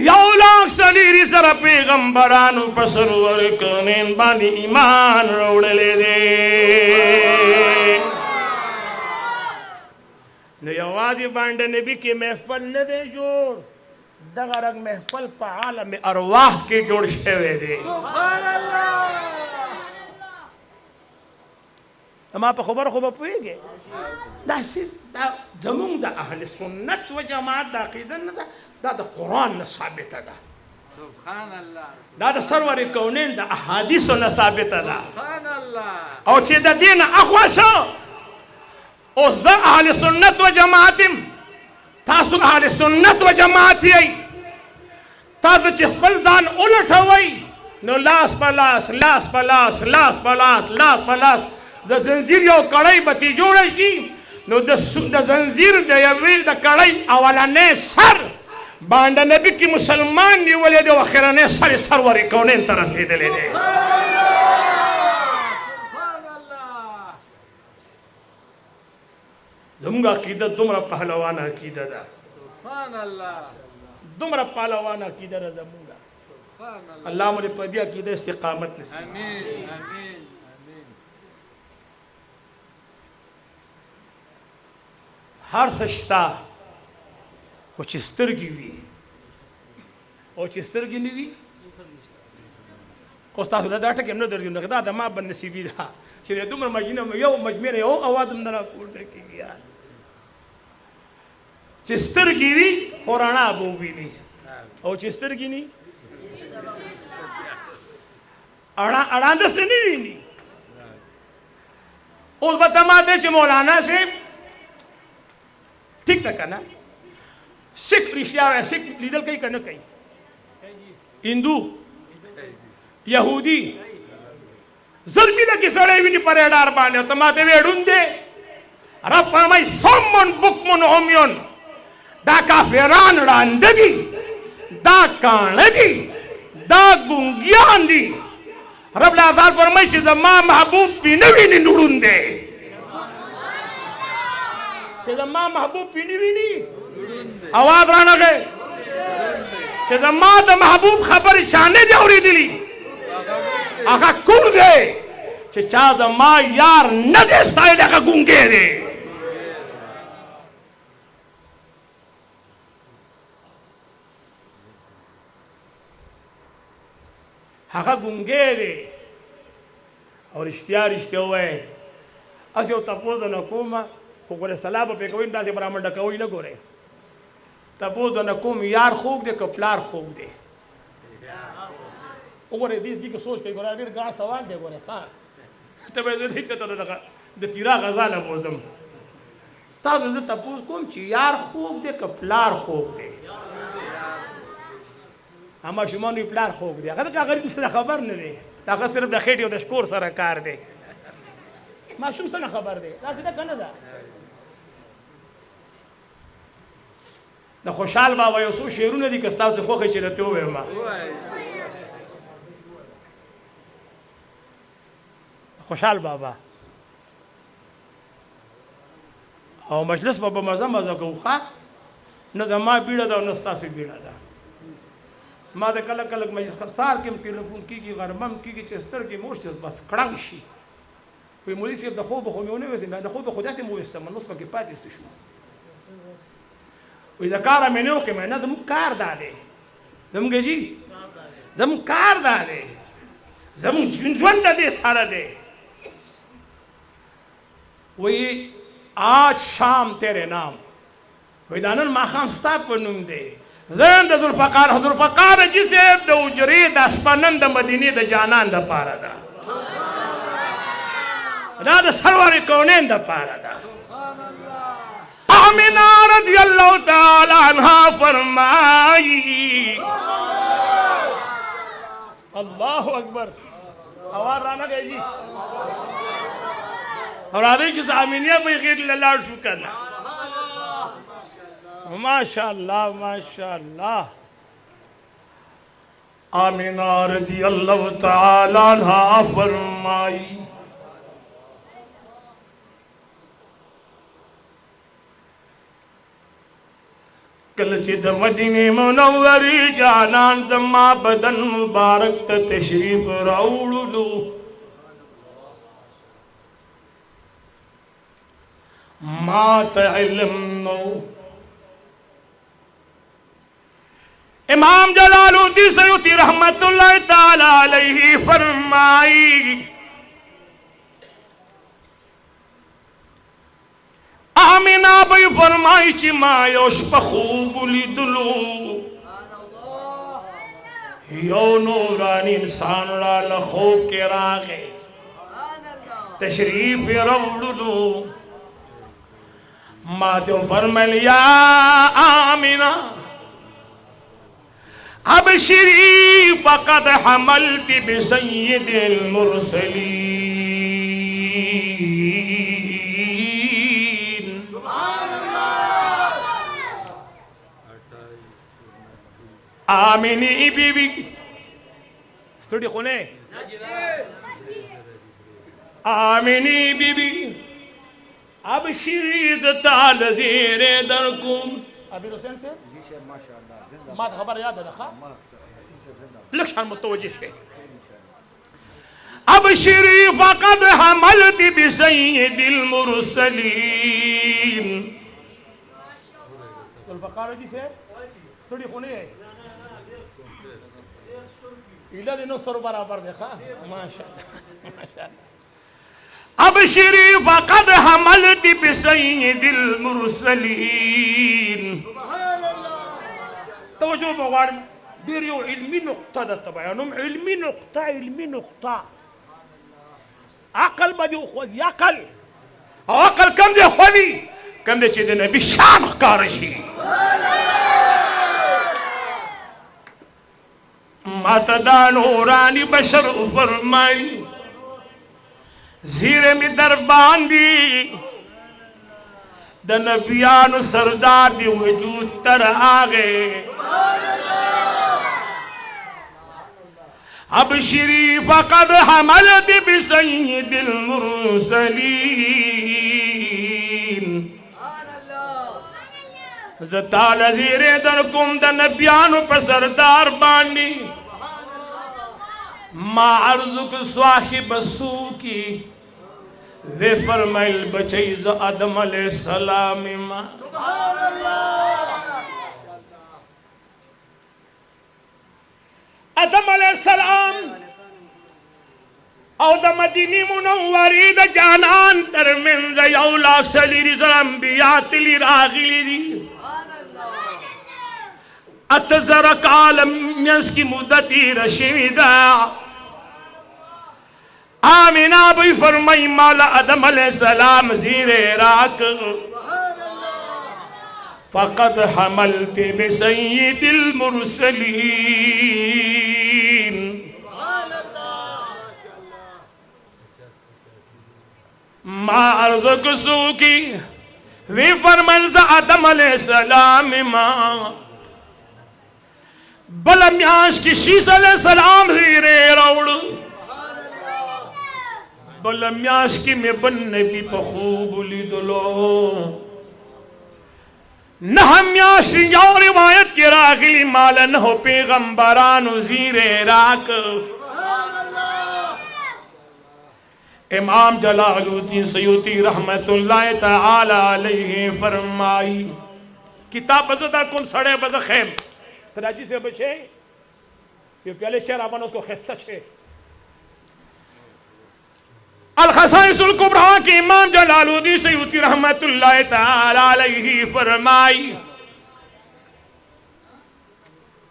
یو لاکھ سلیری سره پیغمبرانو په سرور کونین باندې ایمان راوړلی دی نو یوازې باندې نبی کې محفل نه دی جوړ دغه رنګ محفل په عالم ارواح کې جوړ شوی دی سبحان الله ما په خبره خو به پوهېږې دا زمونږ د اهل سنت و جماعت د عقیده نه ده دا د قرآن نه ثابته ده سبحان الله دا د سرور کونین د احادیثو نه ثابته ده سبحان الله او چې د دې نه اخوا شو اوس زه اهل سنت و جماعت یم تاسو اهل سنت و جماعت یئ تاسو چې خپل ځان ولټوئ نو لاس په لاس لاس په لاس لاس په لاس لاس په لاس د زنځیر یو کړۍ به چې جوړه شي نو د زنځیر د یوې د کړۍ اولنی سر باندې نبي کې مسلمان نیولی دی او اخرنی سر یې سرور کونین ته رسېدلی دی زموږ عقیده دومره پهلوانه عقیده ده دومره پهلوانه عقیده ده زموږ الله مو په دې عقیده استقامت نصیب امین امین هر څه شته خو چې سترګې وي او چې سترګې نه وي اوس تاسو دا ټکي هم نه درځي نو دا د ما بدنصیبي ده چې د دومره مجمع یو اواز هم نه راپورته کېږي یار چې سترګې وي خو رڼا به وویني او چې سترګې نه اړانده څه نه ویني اوس به ته ماته چې مولانا صاحب ٹھیک تک نا سکھ رشتہ ہے سکھ لیدل کئی کرنا کئی ہندو یہودی ظلمی لگی سڑے بھی نہیں پرے ڈار بانے تماتے ویڈون دے رب فرمائی سمون بکمون عمیون دا کافران راندگی دا کانگی دا گنگیان دی رب لازال فرمائی چیز ما محبوب پینوی نی نورون دے چې زما محبوب پینی ویني आवाज رانه گئے چې زما د محبوب خبرې چانه دي اورېدلي هغه کور دی چې چا زما یار نه دی ستایلی هغه ګونګی دی. هغه ګونګی دی. او رښتیا رښتیا ووایئ هسې یو تپوس نه کومه خو ګورې سلا به پرې کوئ نو داسې به رامنډه کوئ نه ګورئ تپوس نه کوم یار خوږ دی که پلار خوږ دی. وګورئ دې کې سوچ کوئ ګوره ډېر ګران سوال دی ګورئ ښه ته به زه دې چېرته د تیرا غذا نه بوځم تاسو زه تپوس کوم چې یار خوږ دی که پلار خوږ دی. ماشومان وایي پلار خوږ دی هغه د غریب سره خبر نه دی هغه صرف د خېټې او د شکور سره کار دی. ماشوم څنګه خبر دی داسې ده که نه ده. د خوشحال بابا یو څو شعرونه دي که ستاسو خوښې چې درته ووایم خوشحال بابا او مجلس به مزه مزه کوو ښه نه زما بیړه ده او نه ستاسو بیړه ده. ما د کله کله مجلس سهار کې هم ټلیفون کېږي غرمه هم کېږي چې سترګې مې اوس بس کړنګ شي وایي مولوي صاحب د خوبه خو مې ونه ویستم د خوبه خو داسې مې وویستم نو اوس پکې پاتې شو وایي د کاره مې نه وکړم نه زموږ کار دا دی زموږ جي زموږ کار دا دی زموږ ژوند د دې سره دی. وایي آج شام تیرے نام وایي دا نن ماښام ستا په نوم دی. زه د ذوالفقار حاجي صاحب د حجرې د شپه نن د مدینې د جانان دپاره ده دا د سرور کونین دپاره ده. آمینه رضی الله تعالی عنها فرمایي الله اکبر آواز را نه گئی جی اور راځئ چې آمینه به یې غېږ له لاړ شو که نه. ماشاء الله ماشاء الله. آمینہ رضی اللہ تعالی عنہا فرمائی کل چې د مدینه منورې جانان زما بدن مبارک ته تشریف راوړلو ما ته علم نو. امام جلال الدین سیوطی رحمت اللہ تعالی علیہ فرمائی آمینہ بھئی فرمائی چی ما یوش پخوب لیدلو یو نورانی انسان را لخوب کے راگے تشریف روڑلو ما تو فرمائی یا آمینہ ابشری فقد حملت بسید المرسلین. آمینی بی بی ستوڑی خونے آمینی بی بی ابشری دتال زیر درکم. ابی حسین سے ما خبر یاد ہے نا لکشان متوجہ ہے. ابشری فقد حملت بسید المرسلین. ذوالفقار جی سے تھوڑی خونی ہے ایلا دینو سر برابر دیکھا ماشاءاللہ. ابشری فقد حملت بسید المرسلین. توجه بغوار ډېر یو علمي نقطه درته بیانوم. علمي نقطه عقل به دې وخوځي عقل او عقل کم دی خوځي کم دی چې د نبي شان ښکاره شي. ماته دا نوراني بشر فرمایي زیره می در باندې د نبیانو سردار دی وجود تر آگے. ابشری فقد حملت بسید المرسلین. زتال زیر در کم د نبیانو پر سردار باندې मा अर्जुक साहिब सू की वे फरमाइल बचैज आदम अलैहिस्सलाम मा। आदम अलैहिस्सलाम और द मदीनी मुनव्वरी द जानान तरमिंद यौला सलीरी ज़ंबिया तिली रागिली दी अतज़र कालम यस की मुद्दती रशीदा आमिना भी फरमाई माला आदम अलैहिस्सलाम ज़ीरे राक फ़क़द हमलते बिसय्यिदिल मुरसलीन। मा अर्ज़ कुसू की वे फरमान आदम अलैहिस्सलाम माँ बलम्याश की शीस अलैहिस्सलाम ज़ीरे राउड़ बलम्याश की में बनने भी पखूबुली दुलो न हम्याश यार रिवायत के रागिली मालन हो पैगंबरान ज़ीरे राक। इमाम जलालुद्दीन सयूती रहमतुल्लाह तआला अलैहि फरमाई किताब बज़दा कुन सड़े बज़ खैम तराजी से बचे ये पहले शेर आपन उसको खस्ता छे अल खसाइसुल कुबरा के इमाम जलालुद्दीन सयूती रहमतुल्लाह तआला अलैहि फरमाई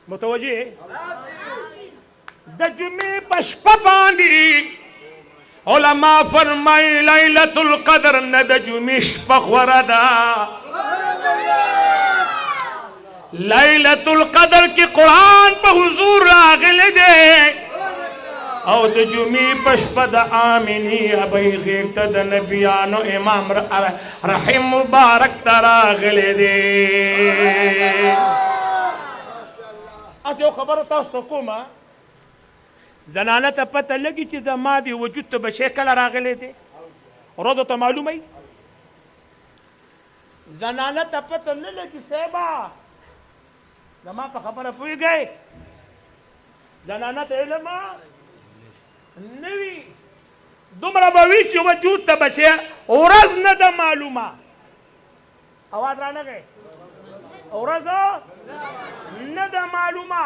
मुतवज्जे दजुमे पशप बांधी उलमा फरमाई लैलतुल क़द्र नदजु मिशपख वरदा लैलतुल क़द्र के कुरान पर हुजूर रागिल दे और दजुमी पशपद आमिनी अबई ग़ेतद नबियानो इमाम रहीम मुबारक तरागिल दे। ऐसे खबर तास्तो कोमा जनाना त पता लगी कि मादी वजूद तो बशेकल रागले थे रोदो तो मालूम है जनाना त पता न लगी सेबा जमा पर खबर पूरी गए जनाना तो इल्मा नवी दुमरा भविष्य वजूद तो बचे औरज न द मालूमा आवाज राना गए औरज न द मालूमा।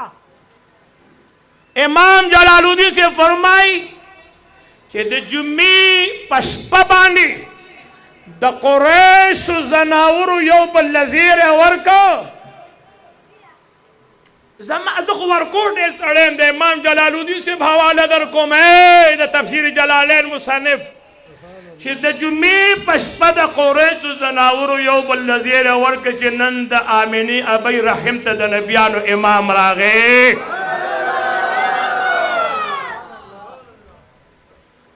इमाम जलालुद्दीन से फरमाई कि द जुम्मी पशप बांधी द कुरैश जनावर यो बलज़ीर वर्को जमा ज़ुख़वर कोटे सड़े दे इमाम जलालुद्दीन से भवाला दर को मैं द तफसीर जलालैन मुसन्निफ कि द जुम्मी पशप द कुरैश जनावर यो बलज़ीर वर्को चिनंद आमिनी अबई रहीम तद नबियानो इमाम रागे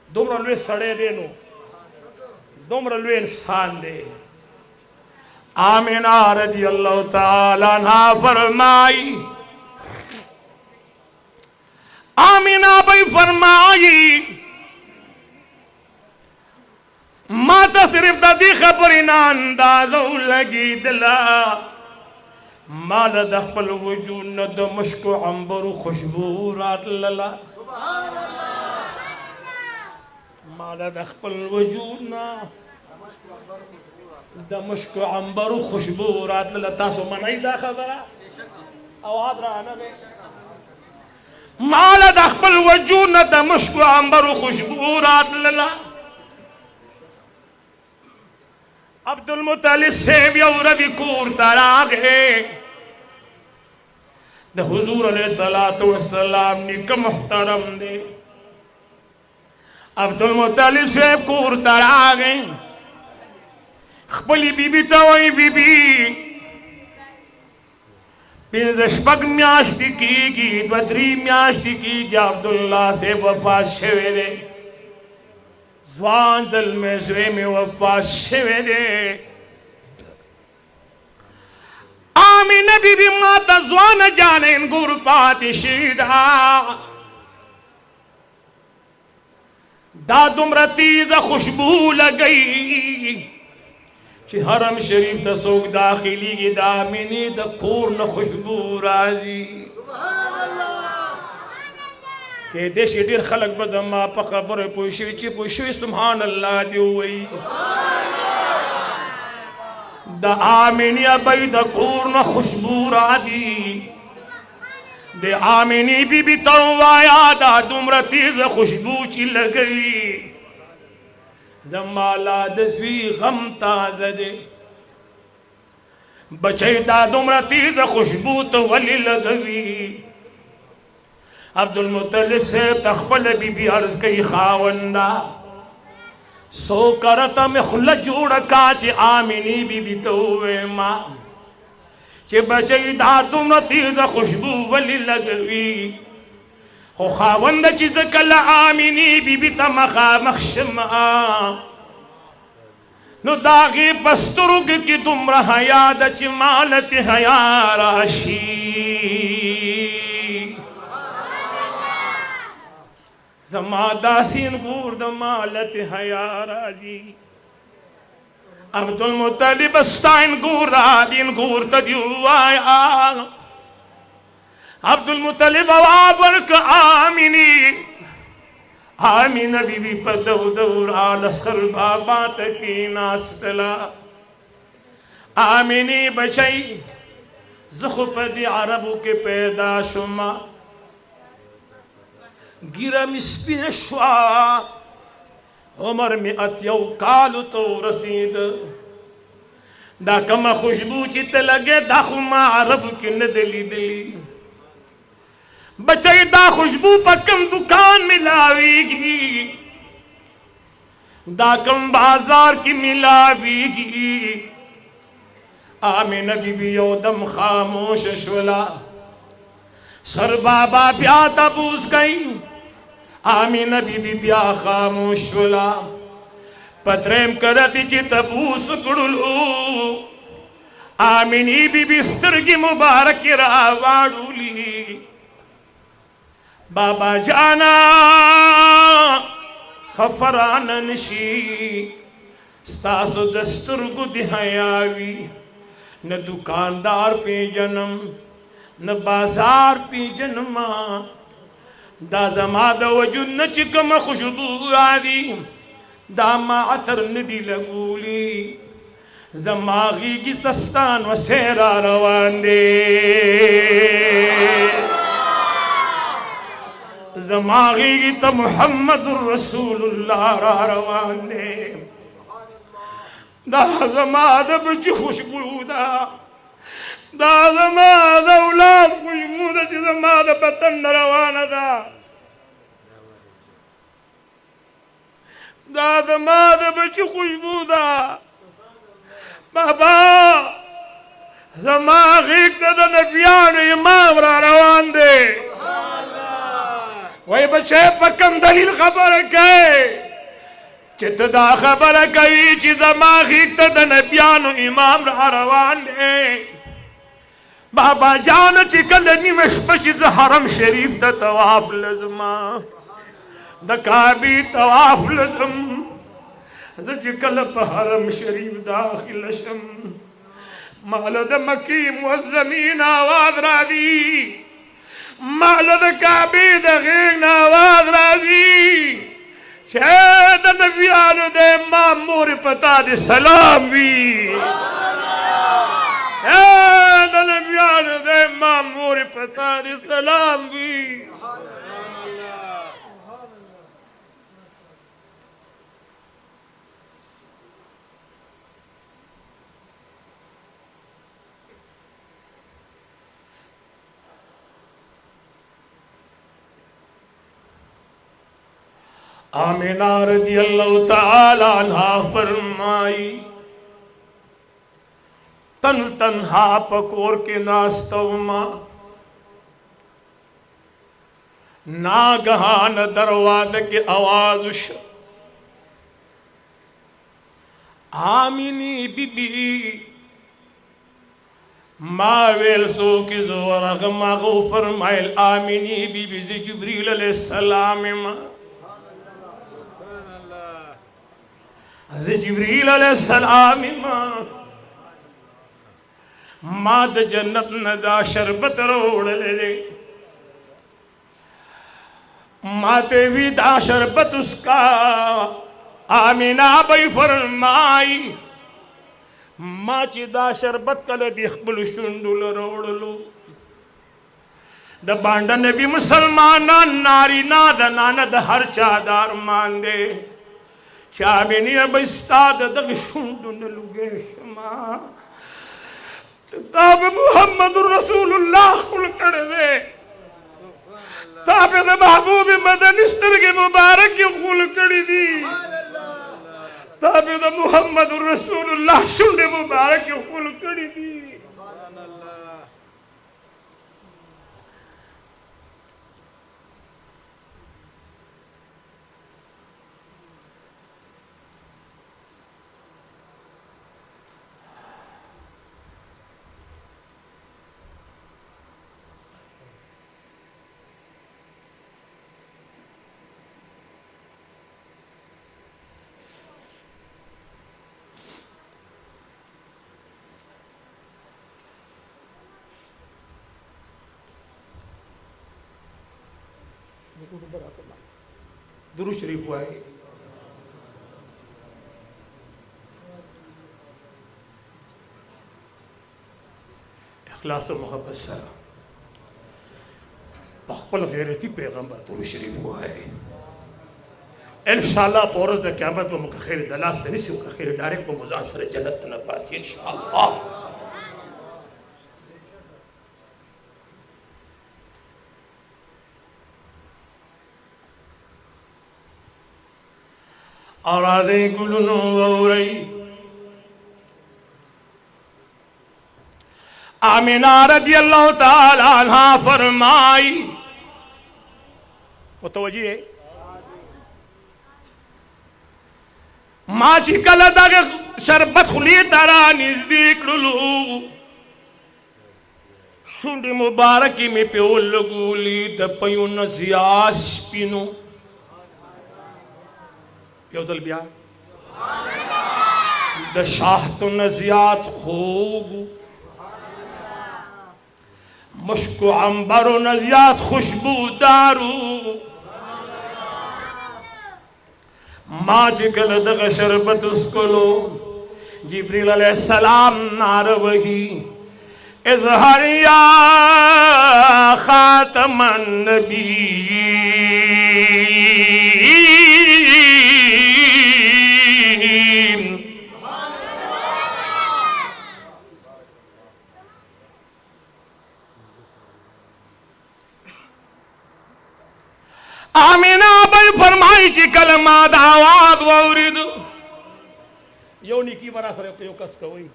दुमरा लुए सड़े देनो दुमरा लुए इंसान दे। आमिना रज़ियल्लाहु ताला अन्हा फरमाई आमिना भाई फरमाई माता सिर्फ दादी खबर ना अंदाज़ो लगी दिला माल दखल वजूद न द मुश्क अंबर खुशबू रात लला माला दखल वजूद ना दमश्क अंबर खुशबू रात लता सो मनाई दा खबरा आवाज रहा ना माला दखल वजूद ना दमश्क अंबर खुशबू रात लला। अब्दुल मुत्तलिब से रवि कूर तरागे द हुजूर अलैहिस्सलातु वस्सलाम ने का मुहतरम दे अब्दुल मुत्तलिब से कूर तरागे खपली बीबी तो वही बीबी पिंजशपक म्याश्ती की बद्री म्याश्ती की जा अब्दुल्ला से वफा शेवेरे ज़वान जल में ज़वे में वफा शेवेरे आमीना बीबी माता ज़वान जाने गुर पाती शीदा दादुम रतीज खुशबू लगई कि हरम शरीफ तसोक दाखिली की दामिनी द पूर्ण खुशबू राजी کې دې شي ډېر خلک به زما په خبره پوه شوي چې پوه شوي سبحان الله دې ووایي د آمینه به د کور نه خوشبو راځي د آمینی بی بی تو وایا دا دومره تیز خوشبو چې لګوي زما لا د زوی غم تازه دی بچی دا دومره تیز خوشبو ته ولې لګوي عبدالمطلب صاحب ته خپله بی بی عرض کوي خاونده سو کرته مې خوله جوړه کا چې آمینی بی بی ته ووایم چې بچی دا دومره تیزه خوشبو ولې لګوي خو خاونده چې زه کله آمینې بیبي ته مخامخ شم نو د هغې په سترګو کې دومره حیا ده چې مالتې حیا راشي زما داسې انګور د مالتې حیا راځي عبدالمطلب ستا انګور راځي انګور ته دې ووایه عبدالمطلب آواز ورکړه آمینې آمینه بی بی په دو دورا لسخر بابا ته کېناستله آمینې بچی زه خو په دې عربو کې پیدا شوم ګیره مې سپینه شوه عمر مې اتیو کالو ته ورسېده دا کومه خوشبو چې ته لګې دا خو ما عربو کې نه ده لیدلي بچی دا خوشبو پا کم دکان ملاویگی دا کم بازار کی ملاویگی آمینہ بی بی یو دم خاموش شولا سر بابا بیا تبوس گئی آمینہ بی بی بیا خاموش شولا پتریم کرتی چی تبوس کڑلو آمینی بی بی سترگی مبارک را واڑولی بابا جانا خفران نشی ستاسو دسترگو دی حیاوی نہ دکاندار پی جنم نہ بازار پی جنم دا زما دا وجود نہ چکم خوشبو آدی دا ما عطر ندی لگولی زماغی کی تستان و سیرا روان دے زماغی کی تا محمد رسول اللہ را روان دے دا زما دا بچی خوشبو دا زما دا اولاد خوشبو دا چی زما دا بطن روان دا زما دا بچی خوشبو دا بابا زماغی کی تا نبیان امام را روان دے وی بچے پا کم دلیل خبر کئی چت دا خبر کئی چی زماغی تا دا نبیانو امام را روان دے بابا جانا چی کل نیمش پشی ز حرم شریف دا تواف لزما دا کعبی تواف لزم ز چی کل پا حرم شریف داخل شم مالا دا مکی معظمین آواز را دی مالا دا کعبی دا غیغ ناواز رازی شاید دا نبیانو دا امام مور پتا دی سلام وی شاید دا نبیانو دا امام مور پتا دی سلام وی آمینہ رضی اللہ تعالی عنہ فرمائی تنہا پکور کے ناستو ماں ناگہان دروازہ کے آواز آمینی بی بی ماویل سو کی زورغ ماغو فرمائل آمینی بی بی زی جبریل علیہ السلام ماں جبریل علیہ السلام ما د جنت ندا شربت روڑ لے माते विदा शरबत उसका आमिना बई फरमाई माँ ची दा शरबत कल दी खबल शुंडुल रोड़लो द बांडा नबी मुसलमाना नारी नाद हर चादार मान दे शामिनी बस्ताद दग शुंडुल लुगे शमा ताब मुहम्मद रसूलुल्लाह कुल कर दे ताबे द महबूब मदन इस्तर के मुबारक की कुल कड़ी दी ताबे द मुहम्मद रसूलुल्लाह शुंडे मुबारक की कुल कड़ी दी दुरूद शरीफ हुआ है इखलास और मोहब्बत सरा बखपल गैरती पैगंबर दुरूद शरीफ हुआ है इंशाअल्लाह पौरस द क़यामत में मुका खैर दलास से नहीं मुका खैर डायरेक्ट में मुजा सर जन्नत न पास इंशाअल्लाह और आदे गुलनो वौरई आमिना रज़ियल्लाहु ताला अन्हा फरमाई मुतवज्जी है माँ ची कलदा के शरबत खुली तारा नजदीक लुलू शुंडी मुबारकी में प्योल लगूली द पयू नजियास पिनो योदल बिया द शाह तो नजियात खूब मुश्को अंबरो नजियात खुशबूदारू माँ जिकल दग शरबत उसको लो जिब्रील अलैहिस्सलाम नार वही इज़हरिया खातमन नबी आमिना भाई फरमाई की कलमा दावाद वौरिद यो निकी बरासर यो कस कोई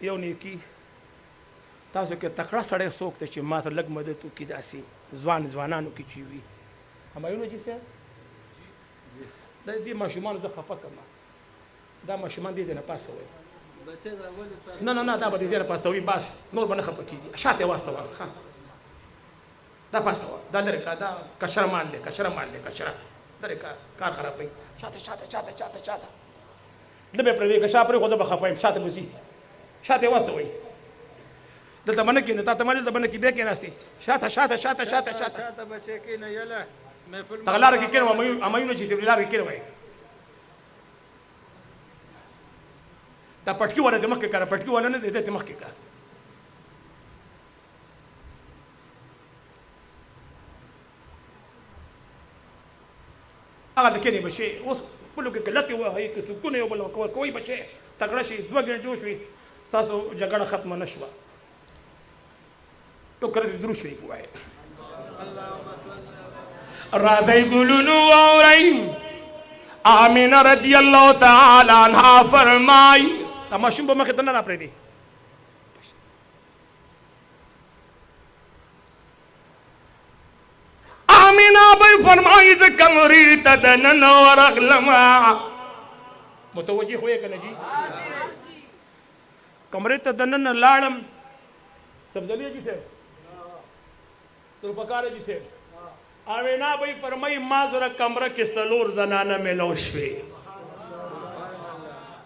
यो निकी तासो के तकड़ा सड़े सोकते ची मात लग मदे तू की दासी जवानानु की चीवी हमायूनो जी से दा दी माशुमान दा खफा कमा दा माशुमान दी देना पास हुए ना दा बदी देना पास हुई बस नूर बना खपा की शाते वास्ता हां दा पास हुआ दा लड़का दा कचरा मार दे कचरा लड़का कार खराब पे शाते लबे प्रदे कशा पर खुदा बखफा शाते बुजी शाते वास्ता हुई दा मन की ता तमल दा मन की बे के नास्ती शाता बचे की न यला महफिल तगलार की केनो अमयूनो जी से लार की केनो है ता पटकी वाला दिमाग के कर पटकी वाला ने देते दिमाग के का अगर देखे बचे उस पुल के गलती हुआ है कि सुकून है बोलो कोई बचे तगड़ा शी 2 घंटे उसवी तासो झगड़ा खत्म नशवा तो कर दुरूद शरीफ हुआ है राधे गुलुनु औरई आमिना रज़ियल्लाहु ताला अन्हा फरमाई तमाशुम बम के तना आपरे दी आमिना भाई फरमाई से कमरी तदनन और अगलमा मुतवज्जी हुए कने जी कमरे तदनन लाड़म समझलिए जी से तो पकारे जी से आमिना भाई फरमाई माजरा कमरा के सलोर जनाना में लौशवे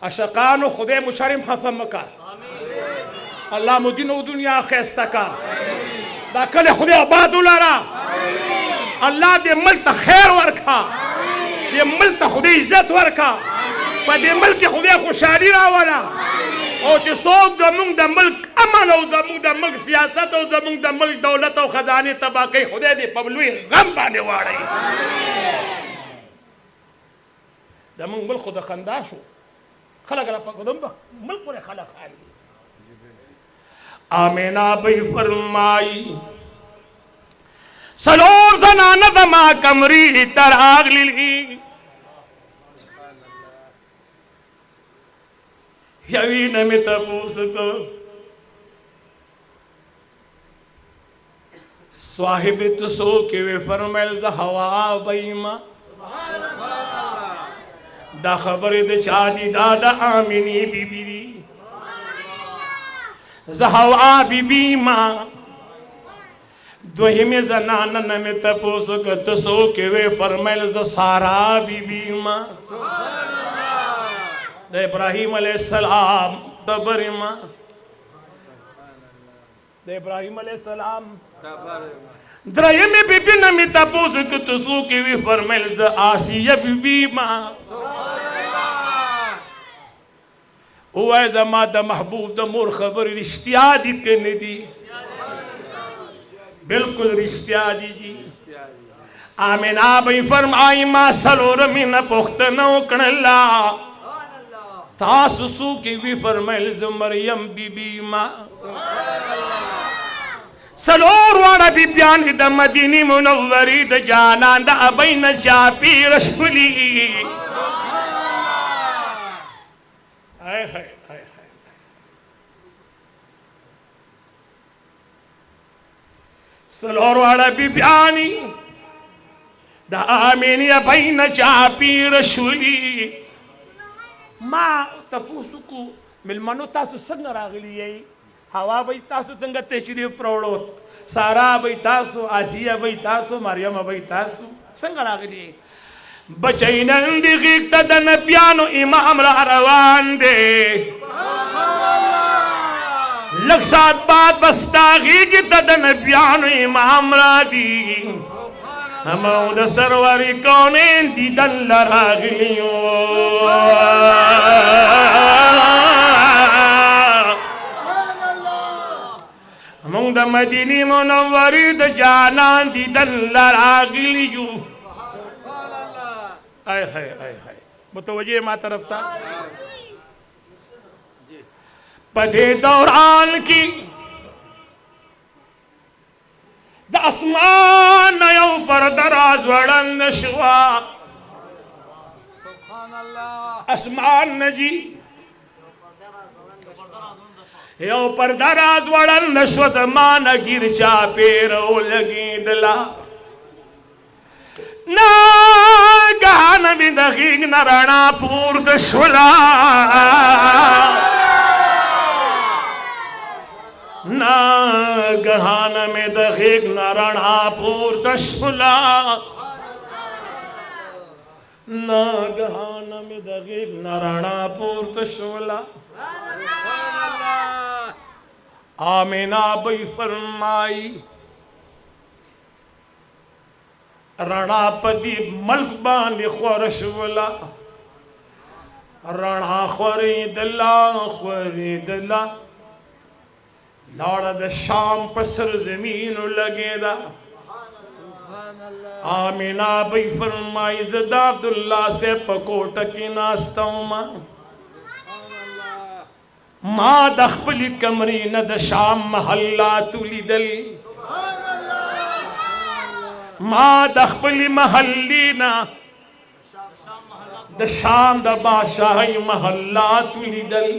अशकान खुदे मुशरिम खफम का अल्लाह मुदीन दुनिया खैस्ता का दाखल खुदे आबाद उलारा अल्लाह दे मुल्क ता खैर वर्खा, दे मुल्क ता खुदे इज्जत वर्खा, पर दे मुल्क के खुदे खुशहाली रावला और चे सोक दमुंग द मुल्क अमन और दमुंग द मुल्क सियासत और दमुंग द मुल्क दौलत और खजाने तबाह कई खुदे दे पबलुई गम बाने वाड़े दमुंग मुल्क खुदा खंदाशो खलक रा पकदम बा मुल्क पर खलक खाली आमीना भाई फरमाई सलोर ज़नाना दमा कमरी तराग लिली यवीन में तपूस को स्वाहिब तुसो के वे फरमैल हवा बैमा दा खबर दे चादी दादा आमिनी बीबी जहवा बीबी माँ दोही में जनानन में तपोस को तुसो के वे फरमैल सारा बीबी माँ इब्राहिम अलैहिस्सलाम तबरिमा इब्राहिम अलैहिस्सलाम द्रय में बीबी नमी तपोस को तुसो के वे फरमैल आसिया बीबी माँ ओ जमा द महबूब द मोर खबर रिश्तिया दी के दी बिल्कुल रिश्तिया दी जी आमिना भाई फरमाई मा सलोर में न पुख्त न कणला तासुसु की भी फरमाइल मरियम बीबी माँ सलोर वाला बीबियान द मदीनी मुनव्वरी द जाना द अबैन चापी रशुली हाय हाय हाय सलोर वाला बीबियानी द आमीनी अबैन चापी रशुली माँ तपूसु को मिलमानो तासु संग रागली यही हवा भाई तासु तंग तशरीफ प्रौढ़ो सारा भाई तासु आसिया भाई तासु मरियम भाई तासु संग रागली बचई नंदी तदन प्यानो इमाम रवान दे लक्सात बात बस्तागी की तदन प्यानो इमाम रादी हम सरवरी कौने दीदन लरागलियों हम द मदीनी मुनव्वरी द जाना दीदन लरागलियों आय हाय आय हाय मुतवज्जे मा तरफ था पदे दौरान की द आसमान नयो पर दराज वड़न शुआ आसमान नजी यो पर दराज वड़न नश्वत मान गिर चा पेरो लगी दला ना गान भी दखीग नरणा पूर्द शुला ना गहान में दखीग नरणा पूर्द शुला ना गहान में दखीग नरणा पूर्द शुला आमीना भाई फरमाई रणापति मल्क बांध ख्वरशवला रणा ख्वरीदला लौड़ा द शाम पसर जमीन लगेदा आमीना भाई फरमाई ज़दा अब्दुल्ला से पकोट की नास्ता माँ दखबली कमरी न द शाम महल्ला तुली दल माँ दखबली महल्ली ना द शाम द बादशाही महल्ला तुली दल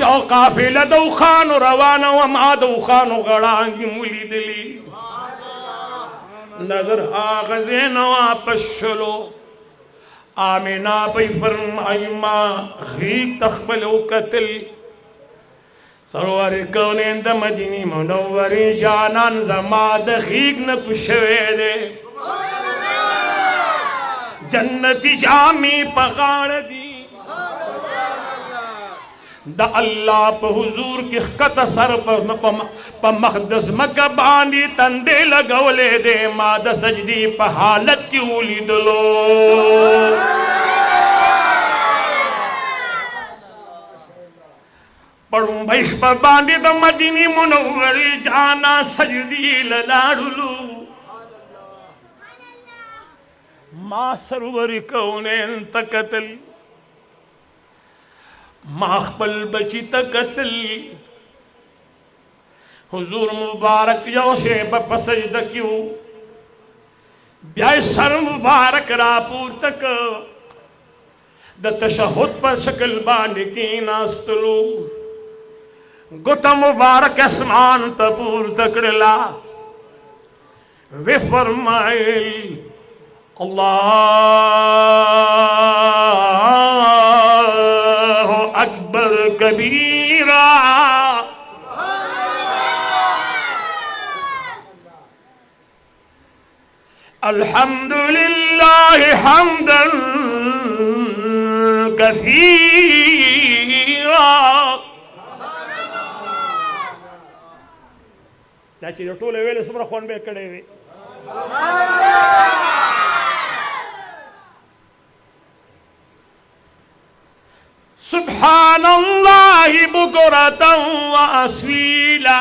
यो काफिला दो खानो रवाना व माँ दो खानो गड़ांगी मुली दली नजर आगज़े नवा पश्चलो आमीना भाई फरमाई माँ गीब तखबलो कतल सरोवर कौने द मदीनी मुनव्वरी जानान जमाद गीग न कुशवे दे जन्नती जामी पगाड़ दी द अल्लाह पे हुजूर की कत सर प मखदस मक्का बांधी तंदे लगवले दे माद सजदी प हालत की उली दलो पढ़ूं बैश पर बांधी द मदीनी मुनव्वरी जाना सजदी ललाडुलू मां सरवर कौनेन तकतल माखबल बची तकतल हुजूर मुबारक योशे बपसजद क्यों ब्याय सर मुबारक रापूर तक द तशहुद पर शक्ल बांध की नास्तलू गुता मुबारक आसमान तपूर तकड़ला वे फरमाए अल्लाह अकबर कबीरा अल्हम्दुलिल्लाह हम्दन कसीरा त्याची टोले वेळे समोर कोण बेकडे सुब्हानल्लाह बुकरतन व अस्वीला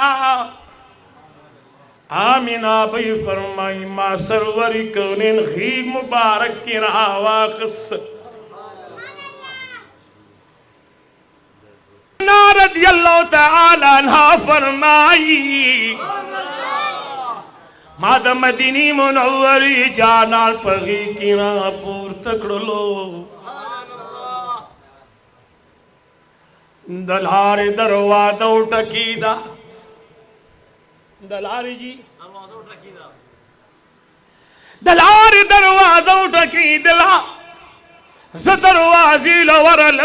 आमिना भाई फरमाई मां सरवर कौनेन खी मुबारक की रावाकस्त रज़ियल्लाहु तआला अन्हा फरमाई माद मदीनी मुनव्वरी जानाल पगी की रापूर तकड़लो दलारे दरवाजा उठकीदा दलारी जी दलारे दरवाजा उठकी दिला ज दरवाजी लवरल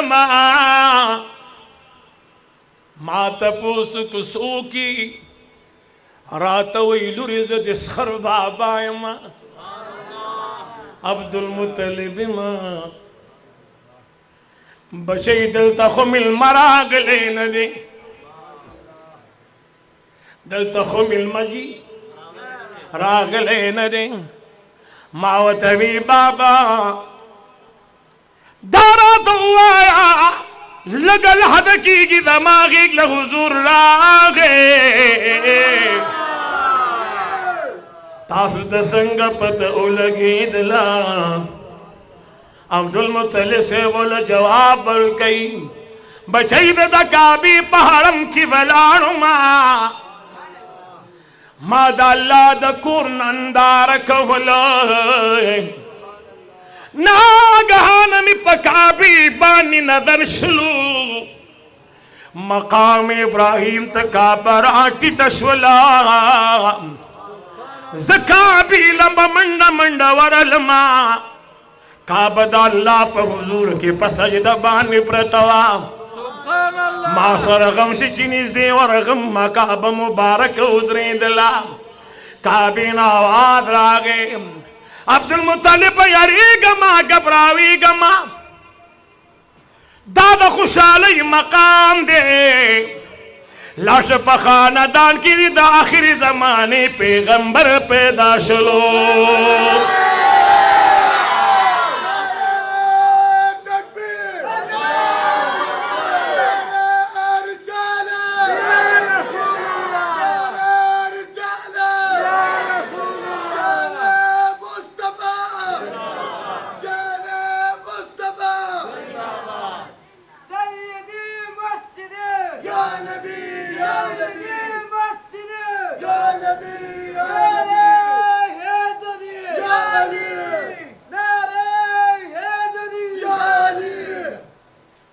मात पोस कुसो की रात वैलुरिज दिसखर बाबायमा अब्दुल मुत्तलिब मा बशई दिल तखमिल मरागले न दे दिल तखमिल मजी रागले न दे मावतवी बाबा दारा तो आया लगल हद की दमागी हुजूर रागे तासु दसंग पत उलगी दिला अब्दुल मुत्तलिब से बोला जवाब बर कई बचई दकाबी पहाड़म की वलाणुमा मादाल्ला दकुर नंदार कवला नागहान मी पकाबी बानी नदर शुलू मकाम इब्राहिम तकाबर आटी दशवला ज़काबी लंबा मंडा मंडा वरलमा काबदा अल्लाह पर हुजूर के पसजदा बानी प्रतवा मासर गम से चिनीज दे और गम मकाब मुबारक उदरे दिला काबिना आवाज रागे अब्दुल मुत्तलिब यारी गमा घबरावी गमा दादा खुशाली मकाम दे लाश पखाना दान की दा आखिरी जमाने पैगंबर पैदा शलो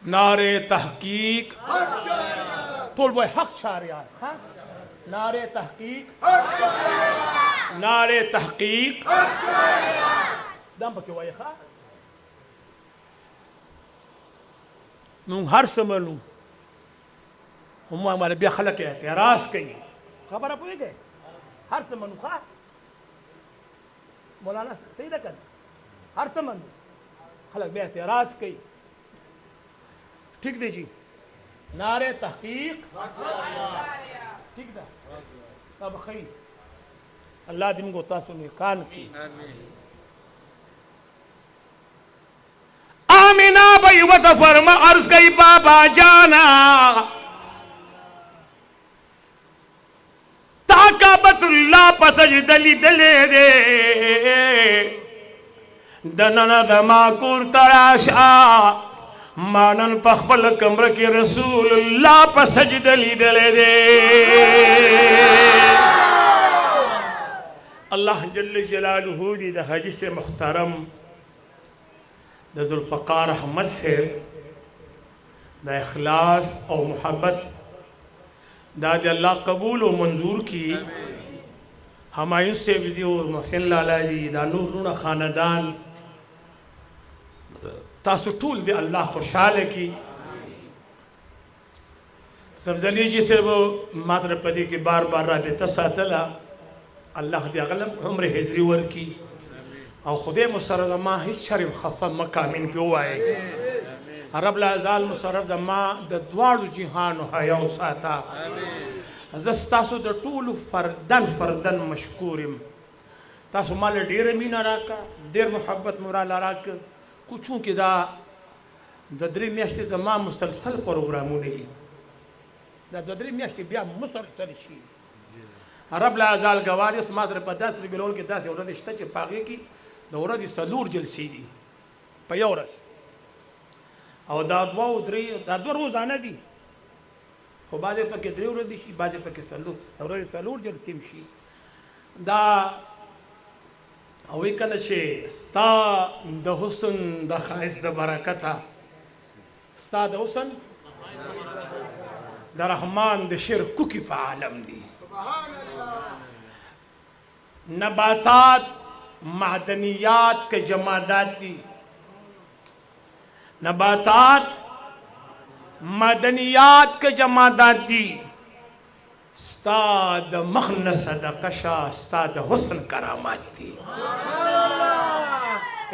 नारे तहकीक बोल बोल हक शारियार हाँ नारे तहकीक नारे तहकीक दम बक्यों वाये खा नूं हर समय नूं हम हमारे बिया खलक है एतराज कई खबर आप हुई गए हर समय नूं खा मौलाना सही ना कर हर समय खलक बिया एतराज कई ठीक दे जी نعره تحقیق ٹھیک ده اب خی الله دې موږ تاسو نه کان کی آمینہ بھائی وط فرما عرض گئی بابا جانا تاکا بت اللہ پسج دلی دلے دے دننا دما کور تراشا مانن پخبل کمر کی رسول اللہ پسج دلی دلے دے اللہ جل جلالہ دی دا حجی سے محترم دا ذوالفقار احمد سے دا اخلاص او محبت دا دے اللہ قبول و منظور کی ہمایوں سے بھی اور محسن لالا جی دا نور رونا خاندان تاسو ټول دے اللہ خوشحال کی سبزلی جی سے وہ ماتر پدی کی بار بار رابطہ ساتلا اللہ دے اغلب عمر حضری ورکی او خدای مصرف ما هیچ شرم خفا مکامین پی ہوئے رب العزال مصرف ما د دوارو جہانو حیاو ساتا زستاسو د طول فردن فردن مشکورم تاسو مال دیر مینا راکا دیر محبت مورالا راکا کچھوں کی دا دری میاشتی زما مستلسل پروگرامو نہیں دا دری میاشتی بیا مستلسل شی رب العزال گواری اس مادر پا 10 بلول کی 10 ورد اشتا چی پاگی کی دا ورد سلور جلسی دی پا یو رس او دا دو روزانه دی خو بازی پا که 3 ورد شی بازی پا که سلور جلسیم شی دا اوی کنه چې ستا د حسن د خایس د برکته ستا د حسن د رحمان د شعر کوکی په عالم دی نباتات معدنیات کے جمادات دی نباتات معدنیات کے جمادات دی ستا د مخن صدقشا ستا د حسن کرامات دی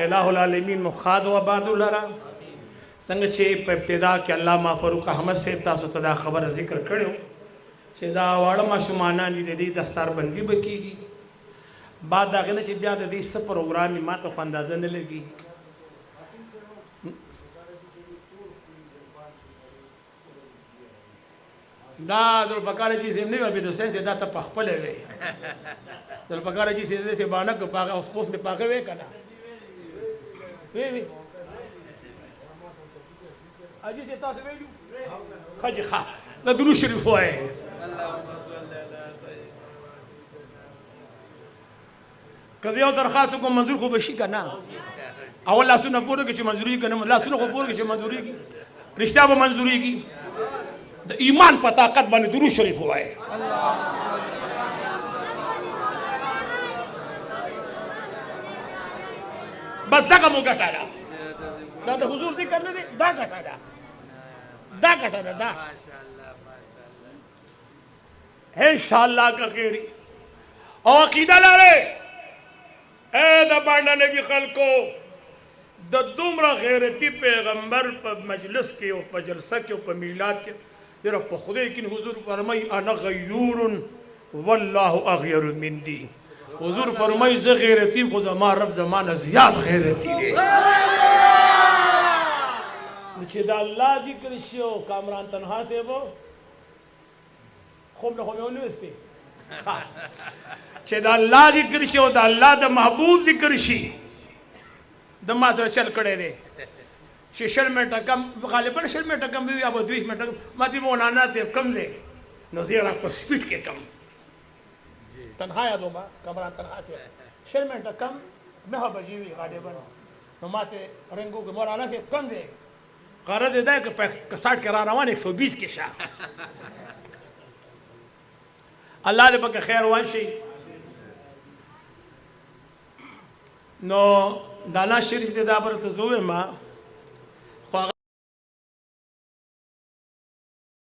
الہ العالمین مخاد و عبادو لرا سنگ چھے پا ابتدا کہ علامہ فاروق احمد سے تاسو تدا خبر ذکر کرو چھے دا وارما شمانان دی دی دستار بندی بکی گی بعد دا غینا چھے بیا دی سب پروگرامی ما تو فاندازن لگی دا ذوالفقار جی سے نہیں عبید حسین سے دا تا پخپلے وے ذوالفقار جی سے بانک پاگا اس پوس میں پاگے وے کنا وے اجی سے تا سے وے جو خج خواہ دا درو شریف ہوئے قضیہ و درخواست کو منظور کو بشی کنا اول لا سنہ پورو کی چھ منظوری کنا لا سنہ کو پورو کی چھ منظوری کی رشتہ با منظوری کی ایمان پا طاقت بانی درو شریف ہوا ہے بس دا کا مو گٹا دا دا حضور ذکر کرنے دے دا گٹا دا دا گٹا دا دا انشاءاللہ کا خیری او عقیدہ لارے اے دا بانڈا نبی خلقو دا دومرا غیرتی پیغمبر پا مجلس کے او پا جلسہ کے او پا میلاد کے یہ رب خدای کن حضور فرمائی انا غیور واللہ اغیر من دی حضور فرمائی ز غیرتی خود زمان رب زمان زیاد غیرتی دے نچے دا اللہ ذکر شو کامران تنہا سے وہ خوب نخوب میں استے چھے دا اللہ ذکر شو دا اللہ دا محبوب ذکر شی دا مازر چل کڑے دے چې 60 منټه کم غالبا 60 منټه کم وي یا 20 منټه ما دې مولانا سے کم دے نو زیرا په سپیډ کې کم تنها یادو ما کمران تنها سے 60 منټه کم مه بجې وي غالبا نو ماته رنګو کې مولانا سے کم دے غرض دا چې په 60 کې را روان 120 کې شه الله دې پکې خیر واشي نو دانا شریف دې دا برته زوې ما